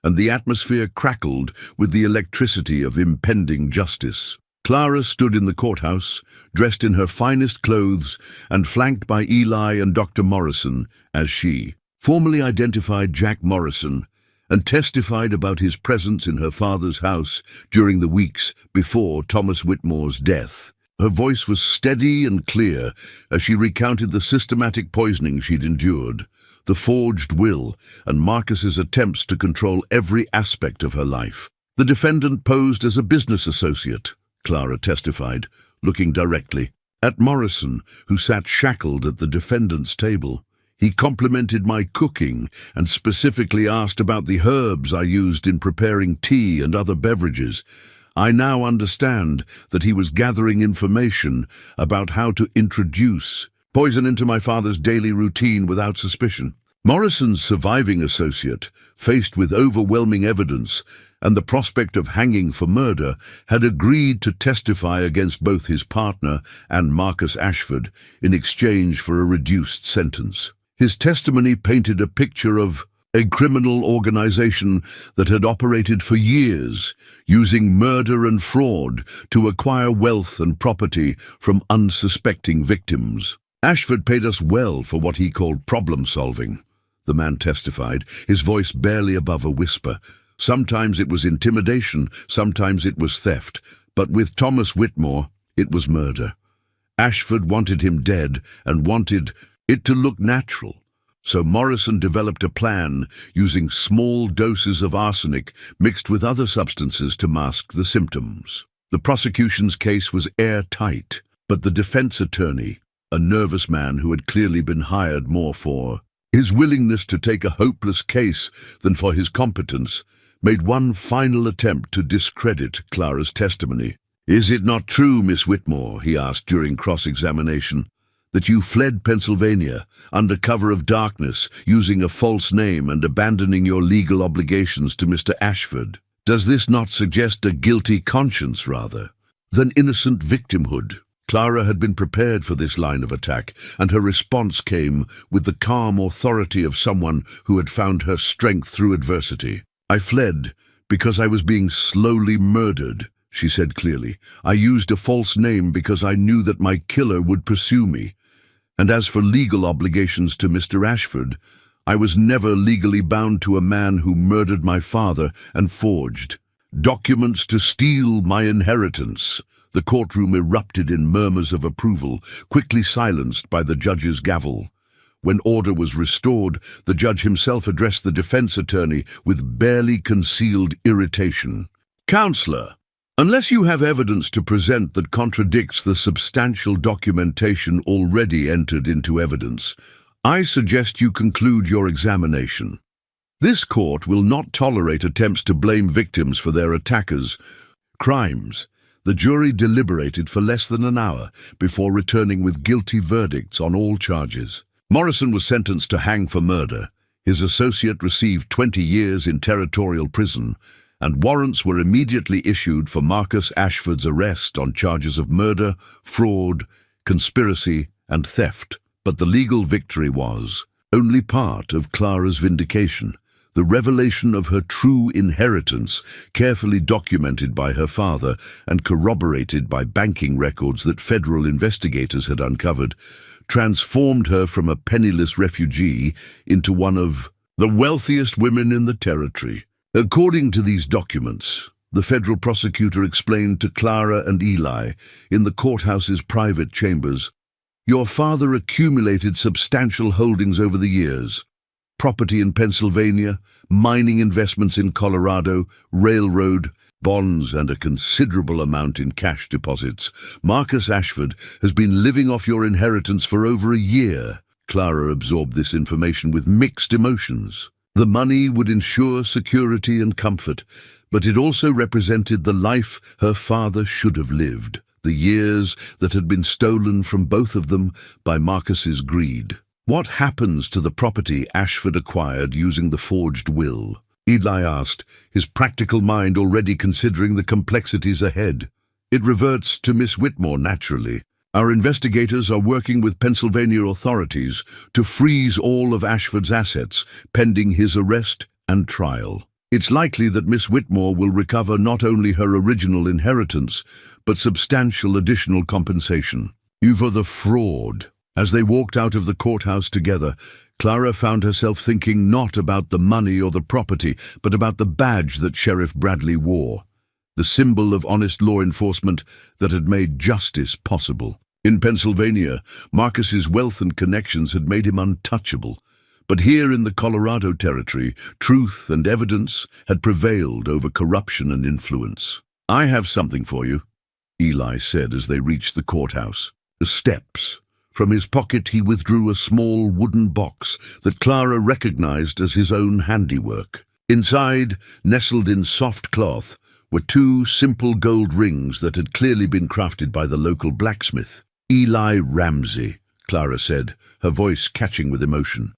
and the atmosphere crackled with the electricity of impending justice. Clara stood in the courthouse, dressed in her finest clothes and flanked by Eli and Dr. Morrison as she formally identified Jack Morrison and testified about his presence in her father's house during the weeks before Thomas Whitmore's death. Her voice was steady and clear as she recounted the systematic poisoning she'd endured, the forged will, and Marcus's attempts to control every aspect of her life. "The defendant posed as a business associate," Clara testified, looking directly at Morrison, who sat shackled at the defendant's table. "He complimented my cooking and specifically asked about the herbs I used in preparing tea and other beverages. I now understand that he was gathering information about how to introduce poison into my father's daily routine without suspicion." Morrison's surviving associate, faced with overwhelming evidence and the prospect of hanging for murder, had agreed to testify against both his partner and Marcus Ashford in exchange for a reduced sentence. His testimony painted a picture of a criminal organization that had operated for years, using murder and fraud to acquire wealth and property from unsuspecting victims. Ashford paid us well for what he called problem-solving, the man testified, his voice barely above a whisper. Sometimes it was intimidation, sometimes it was theft, but with Thomas Whitmore, it was murder. Ashford wanted him dead and wanted it to look natural. So Morrison developed a plan using small doses of arsenic mixed with other substances to mask the symptoms. The prosecution's case was airtight, but the defense attorney, a nervous man who had clearly been hired more for his willingness to take a hopeless case than for his competence, made one final attempt to discredit Clara's testimony. "Is it not true, Miss Whitmore," he asked during cross-examination, "that you fled Pennsylvania under cover of darkness, using a false name and abandoning your legal obligations to Mr. Ashford? Does this not suggest a guilty conscience rather than innocent victimhood?" Clara had been prepared for this line of attack, and her response came with the calm authority of someone who had found her strength through adversity. "I fled because I was being slowly murdered," she said clearly. "I used a false name because I knew that my killer would pursue me. And as for legal obligations to Mr. Ashford, I was never legally bound to a man who murdered my father and forged documents to steal my inheritance." The courtroom erupted in murmurs of approval, quickly silenced by the judge's gavel. When order was restored, the judge himself addressed the defense attorney with barely concealed irritation. "Counselor, unless you have evidence to present that contradicts the substantial documentation already entered into evidence, I suggest you conclude your examination. This court will not tolerate attempts to blame victims for their attackers' crimes." The jury deliberated for less than an hour before returning with guilty verdicts on all charges. Morrison was sentenced to hang for murder. His associate received 20 years in territorial prison, and warrants were immediately issued for Marcus Ashford's arrest on charges of murder, fraud, conspiracy, and theft. But the legal victory was only part of Clara's vindication. The revelation of her true inheritance, carefully documented by her father and corroborated by banking records that federal investigators had uncovered, transformed her from a penniless refugee into one of the wealthiest women in the territory. According to these documents, the federal prosecutor explained to Clara and Eli in the courthouse's private chambers, "Your father accumulated substantial holdings over the years. Property in Pennsylvania, mining investments in Colorado, railroad, bonds, and a considerable amount in cash deposits. Marcus Ashford has been living off your inheritance for over a year." Clara absorbed this information with mixed emotions. The money would ensure security and comfort, but it also represented the life her father should have lived, the years that had been stolen from both of them by Marcus's greed. "What happens to the property Ashford acquired using the forged will?" Eli asked, his practical mind already considering the complexities ahead. "It reverts to Miss Whitmore, naturally. Our investigators are working with Pennsylvania authorities to freeze all of Ashford's assets, pending his arrest and trial. It's likely that Miss Whitmore will recover not only her original inheritance, but substantial additional compensation." "You for the fraud." As they walked out of the courthouse together, Clara found herself thinking not about the money or the property, but about the badge that Sheriff Bradley wore, the symbol of honest law enforcement that had made justice possible. In Pennsylvania, Marcus's wealth and connections had made him untouchable, but here in the Colorado territory, truth and evidence had prevailed over corruption and influence. "I have something for you," Eli said as they reached the courthouse. The steps. From his pocket he withdrew a small wooden box that Clara recognized as his own handiwork. Inside, nestled in soft cloth, were 2 simple gold rings that had clearly been crafted by the local blacksmith. "Eli Ramsey," Clara said, her voice catching with emotion.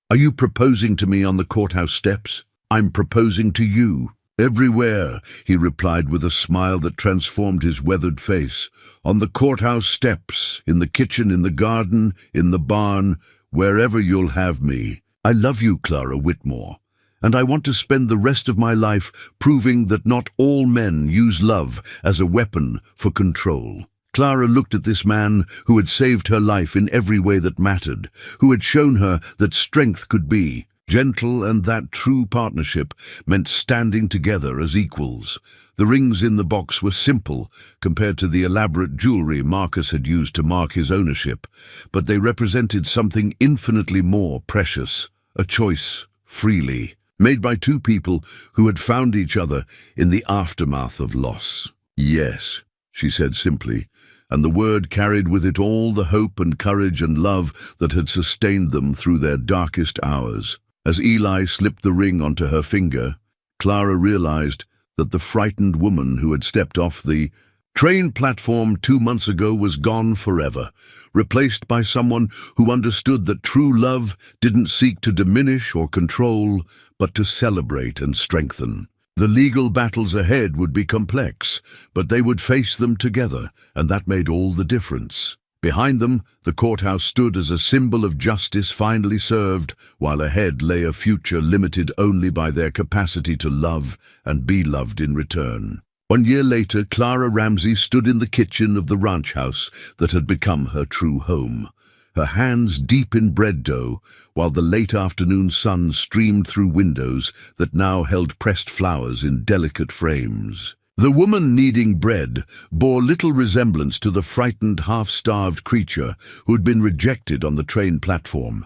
"Are you proposing to me on the courthouse steps?" "I'm proposing to you." "Everywhere," he replied with a smile that transformed his weathered face. "On the courthouse steps, in the kitchen, in the garden, in the barn, wherever you'll have me. I love you, Clara Whitmore, and I want to spend the rest of my life proving that not all men use love as a weapon for control." Clara looked at this man who had saved her life in every way that mattered, who had shown her that strength could be gentle and that true partnership meant standing together as equals. The rings in the box were simple compared to the elaborate jewelry Marcus had used to mark his ownership, but they represented something infinitely more precious, a choice freely, made by two people who had found each other in the aftermath of loss. "Yes," she said simply, and the word carried with it all the hope and courage and love that had sustained them through their darkest hours. As Eli slipped the ring onto her finger, Clara realized that the frightened woman who had stepped off the train platform 2 months ago was gone forever, replaced by someone who understood that true love didn't seek to diminish or control, but to celebrate and strengthen. The legal battles ahead would be complex, but they would face them together, and that made all the difference. Behind them, the courthouse stood as a symbol of justice finally served, while ahead lay a future limited only by their capacity to love and be loved in return. 1 year later, Clara Ramsey stood in the kitchen of the ranch house that had become her true home, her hands deep in bread dough, while the late afternoon sun streamed through windows that now held pressed flowers in delicate frames. The woman kneading bread bore little resemblance to the frightened, half-starved creature who had been rejected on the train platform.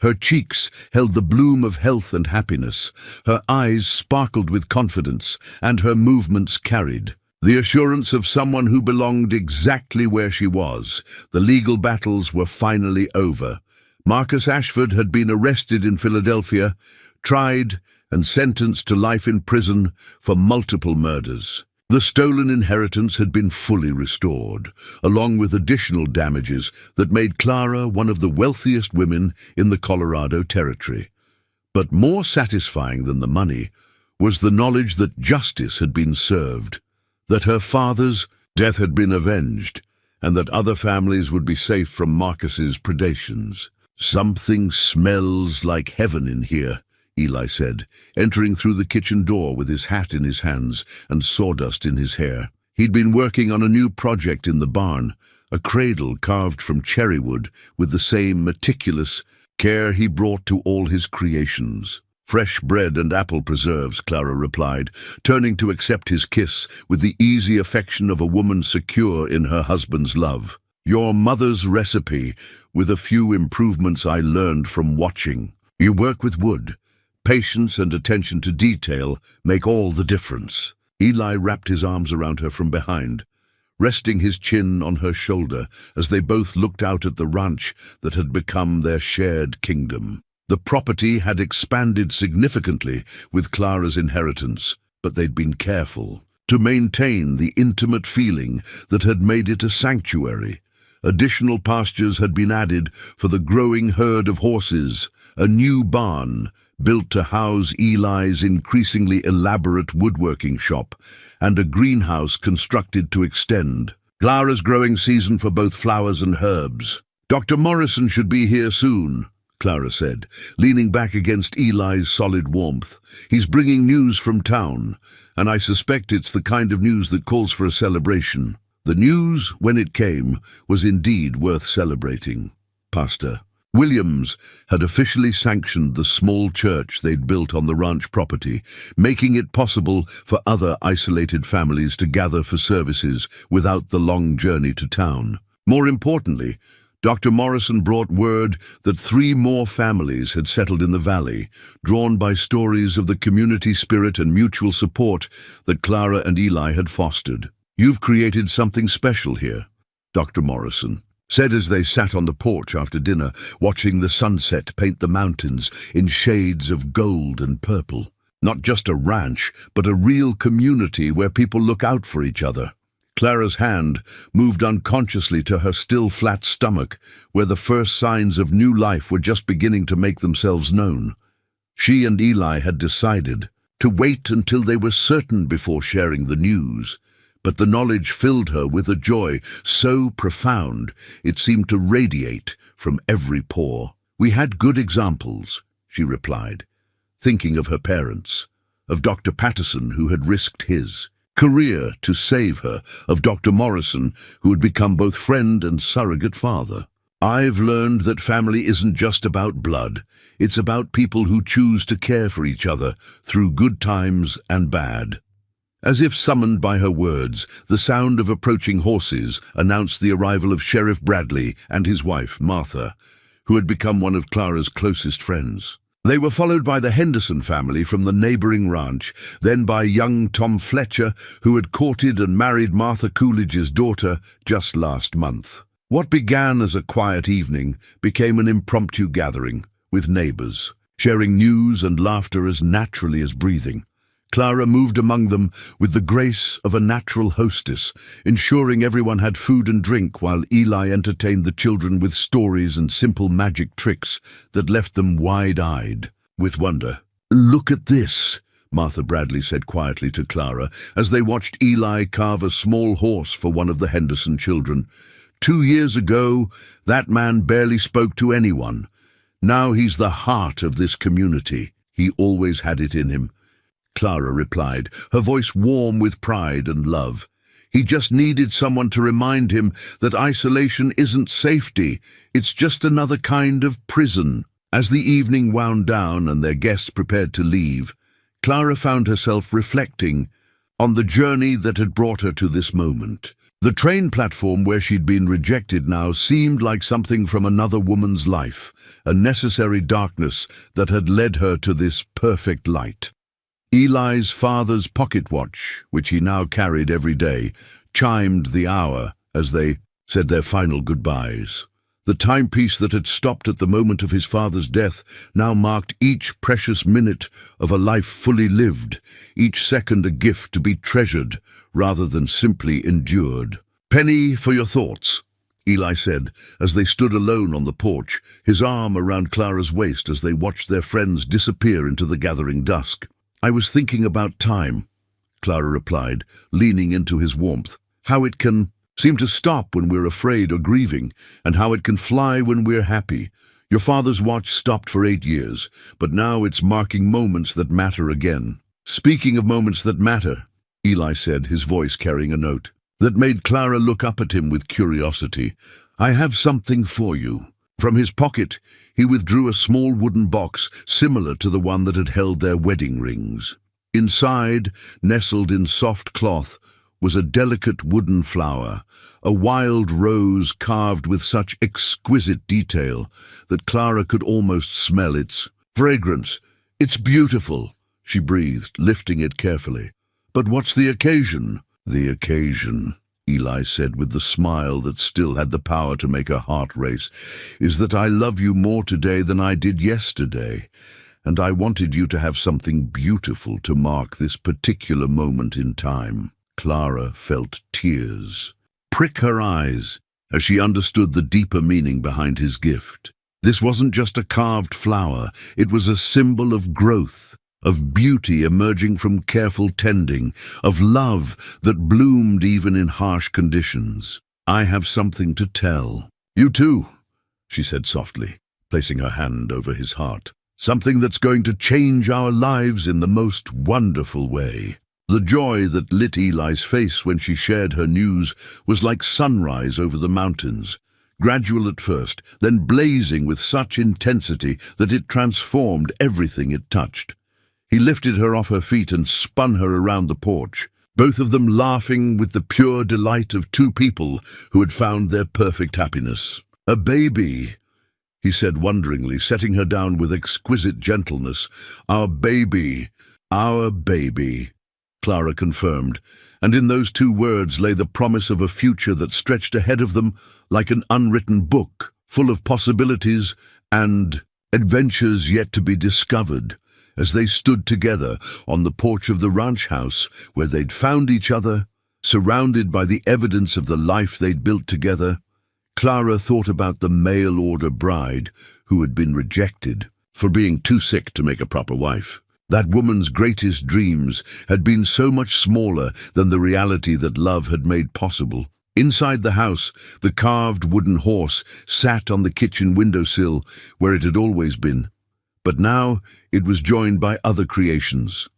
Her cheeks held the bloom of health and happiness, her eyes sparkled with confidence, and her movements carried the assurance of someone who belonged exactly where she was. The legal battles were finally over. Marcus Ashford had been arrested in Philadelphia, tried, and sentenced to life in prison for multiple murders. The stolen inheritance had been fully restored, along with additional damages that made Clara one of the wealthiest women in the Colorado Territory. But more satisfying than the money was the knowledge that justice had been served, that her father's death had been avenged, and that other families would be safe from Marcus's predations. "Something smells like heaven in here," Eli said, entering through the kitchen door with his hat in his hands and sawdust in his hair. He'd been working on a new project in the barn, a cradle carved from cherry wood with the same meticulous care he brought to all his creations. "Fresh bread and apple preserves," Clara replied, turning to accept his kiss with the easy affection of a woman secure in her husband's love. "Your mother's recipe, with a few improvements I learned from watching. You work with wood. Patience and attention to detail make all the difference." Eli wrapped his arms around her from behind, resting his chin on her shoulder as they both looked out at the ranch that had become their shared kingdom. The property had expanded significantly with Clara's inheritance, but they'd been careful to maintain the intimate feeling that had made it a sanctuary. Additional pastures had been added for the growing herd of horses, a new barn built to house Eli's increasingly elaborate woodworking shop, and a greenhouse constructed to extend Clara's growing season for both flowers and herbs. "Dr. Morrison should be here soon," Clara said, leaning back against Eli's solid warmth. "He's bringing news from town, and I suspect it's the kind of news that calls for a celebration." The news, when it came, was indeed worth celebrating. Pastor Williams had officially sanctioned the small church they'd built on the ranch property, making it possible for other isolated families to gather for services without the long journey to town. More importantly, Dr. Morrison brought word that 3 more families had settled in the valley, drawn by stories of the community spirit and mutual support that Clara and Eli had fostered. "You've created something special here," Dr. Morrison said as they sat on the porch after dinner, watching the sunset paint the mountains in shades of gold and purple. "Not just a ranch, but a real community where people look out for each other." Clara's hand moved unconsciously to her still flat stomach, where the first signs of new life were just beginning to make themselves known. She and Eli had decided to wait until they were certain before sharing the news, but the knowledge filled her with a joy so profound it seemed to radiate from every pore. "We had good examples," she replied, thinking of her parents, of Dr. Patterson, who had risked his career to save her, of Dr. Morrison, who had become both friend and surrogate father. I've learned that family isn't just about blood. It's about people who choose to care for each other through good times and bad. As if summoned by her words, the sound of approaching horses announced the arrival of Sheriff Bradley and his wife, Martha, who had become one of Clara's closest friends. They were followed by the Henderson family from the neighboring ranch, then by young Tom Fletcher, who had courted and married Martha Coolidge's daughter just last month. What began as a quiet evening became an impromptu gathering, with neighbors, sharing news and laughter as naturally as breathing. Clara moved among them with the grace of a natural hostess, ensuring everyone had food and drink while Eli entertained the children with stories and simple magic tricks that left them wide-eyed with wonder. "Look at this," Martha Bradley said quietly to Clara as they watched Eli carve a small horse for one of the Henderson children. 2 years ago, that man barely spoke to anyone. Now he's the heart of this community. He always had it in him. Clara replied, her voice warm with pride and love. He just needed someone to remind him that isolation isn't safety, it's just another kind of prison. As the evening wound down and their guests prepared to leave, Clara found herself reflecting on the journey that had brought her to this moment. The train platform where she'd been rejected now seemed like something from another woman's life, a necessary darkness that had led her to this perfect light. Eli's father's pocket watch, which he now carried every day, chimed the hour as they said their final goodbyes. The timepiece that had stopped at the moment of his father's death now marked each precious minute of a life fully lived, each second a gift to be treasured rather than simply endured. "Penny for your thoughts," Eli said as they stood alone on the porch, his arm around Clara's waist as they watched their friends disappear into the gathering dusk. "I was thinking about time," Clara replied, leaning into his warmth. "How it can seem to stop when we're afraid or grieving, and how it can fly when we're happy. Your father's watch stopped for 8 years, but now it's marking moments that matter again." "Speaking of moments that matter," Eli said, his voice carrying a note that made Clara look up at him with curiosity, "I have something for you." From his pocket, he withdrew a small wooden box similar to the one that had held their wedding rings. Inside, nestled in soft cloth, was a delicate wooden flower, a wild rose carved with such exquisite detail that Clara could almost smell its fragrance. "It's beautiful," she breathed, lifting it carefully. "But what's the occasion?" "The occasion," Eli said with the smile that still had the power to make her heart race, "is that I love you more today than I did yesterday, and I wanted you to have something beautiful to mark this particular moment in time." Clara felt tears prick her eyes as she understood the deeper meaning behind his gift. This wasn't just a carved flower, it was a symbol of growth, of beauty emerging from careful tending, of love that bloomed even in harsh conditions. "I have something to tell." "You too," she said softly, placing her hand over his heart. "Something that's going to change our lives in the most wonderful way." The joy that lit Eli's face when she shared her news was like sunrise over the mountains, gradual at first, then blazing with such intensity that it transformed everything it touched. He lifted her off her feet and spun her around the porch, both of them laughing with the pure delight of two people who had found their perfect happiness. "A baby," he said wonderingly, setting her down with exquisite gentleness. "Our baby, our baby," Clara confirmed, and in those 2 words lay the promise of a future that stretched ahead of them like an unwritten book, full of possibilities and adventures yet to be discovered. As they stood together on the porch of the ranch house where they'd found each other, surrounded by the evidence of the life they'd built together, Clara thought about the mail-order bride who had been rejected for being too sick to make a proper wife. That woman's greatest dreams had been so much smaller than the reality that love had made possible. Inside the house, the carved wooden horse sat on the kitchen windowsill where it had always been, But now it was joined by other creations: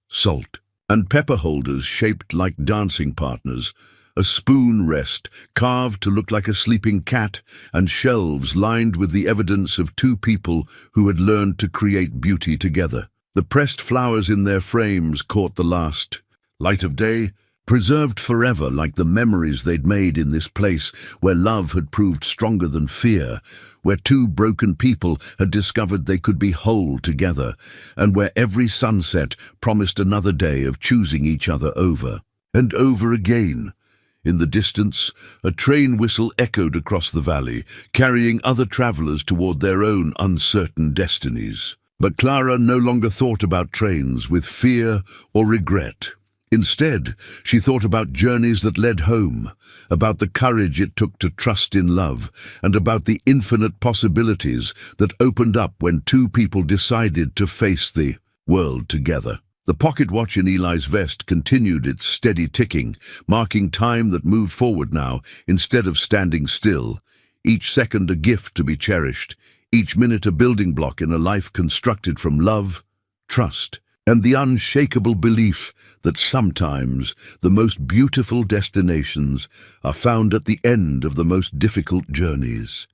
salt and pepper holders shaped like dancing partners, a spoon rest carved to look like a sleeping cat, and shelves lined with the evidence of two people who had learned to create beauty together. The pressed flowers in their frames caught the last light of day, preserved forever like the memories they'd made in this place where love had proved stronger than fear, where two broken people had discovered they could be whole together, and where every sunset promised another day of choosing each other over and over again. In the distance, a train whistle echoed across the valley, carrying other travelers toward their own uncertain destinies. But Clara no longer thought about trains with fear or regret. Instead, she thought about journeys that led home, about the courage it took to trust in love, and about the infinite possibilities that opened up when two people decided to face the world together. The pocket watch in Eli's vest continued its steady ticking, marking time that moved forward now instead of standing still, each second a gift to be cherished, each minute a building block in a life constructed from love, trust, and the unshakable belief that sometimes the most beautiful destinations are found at the end of the most difficult journeys.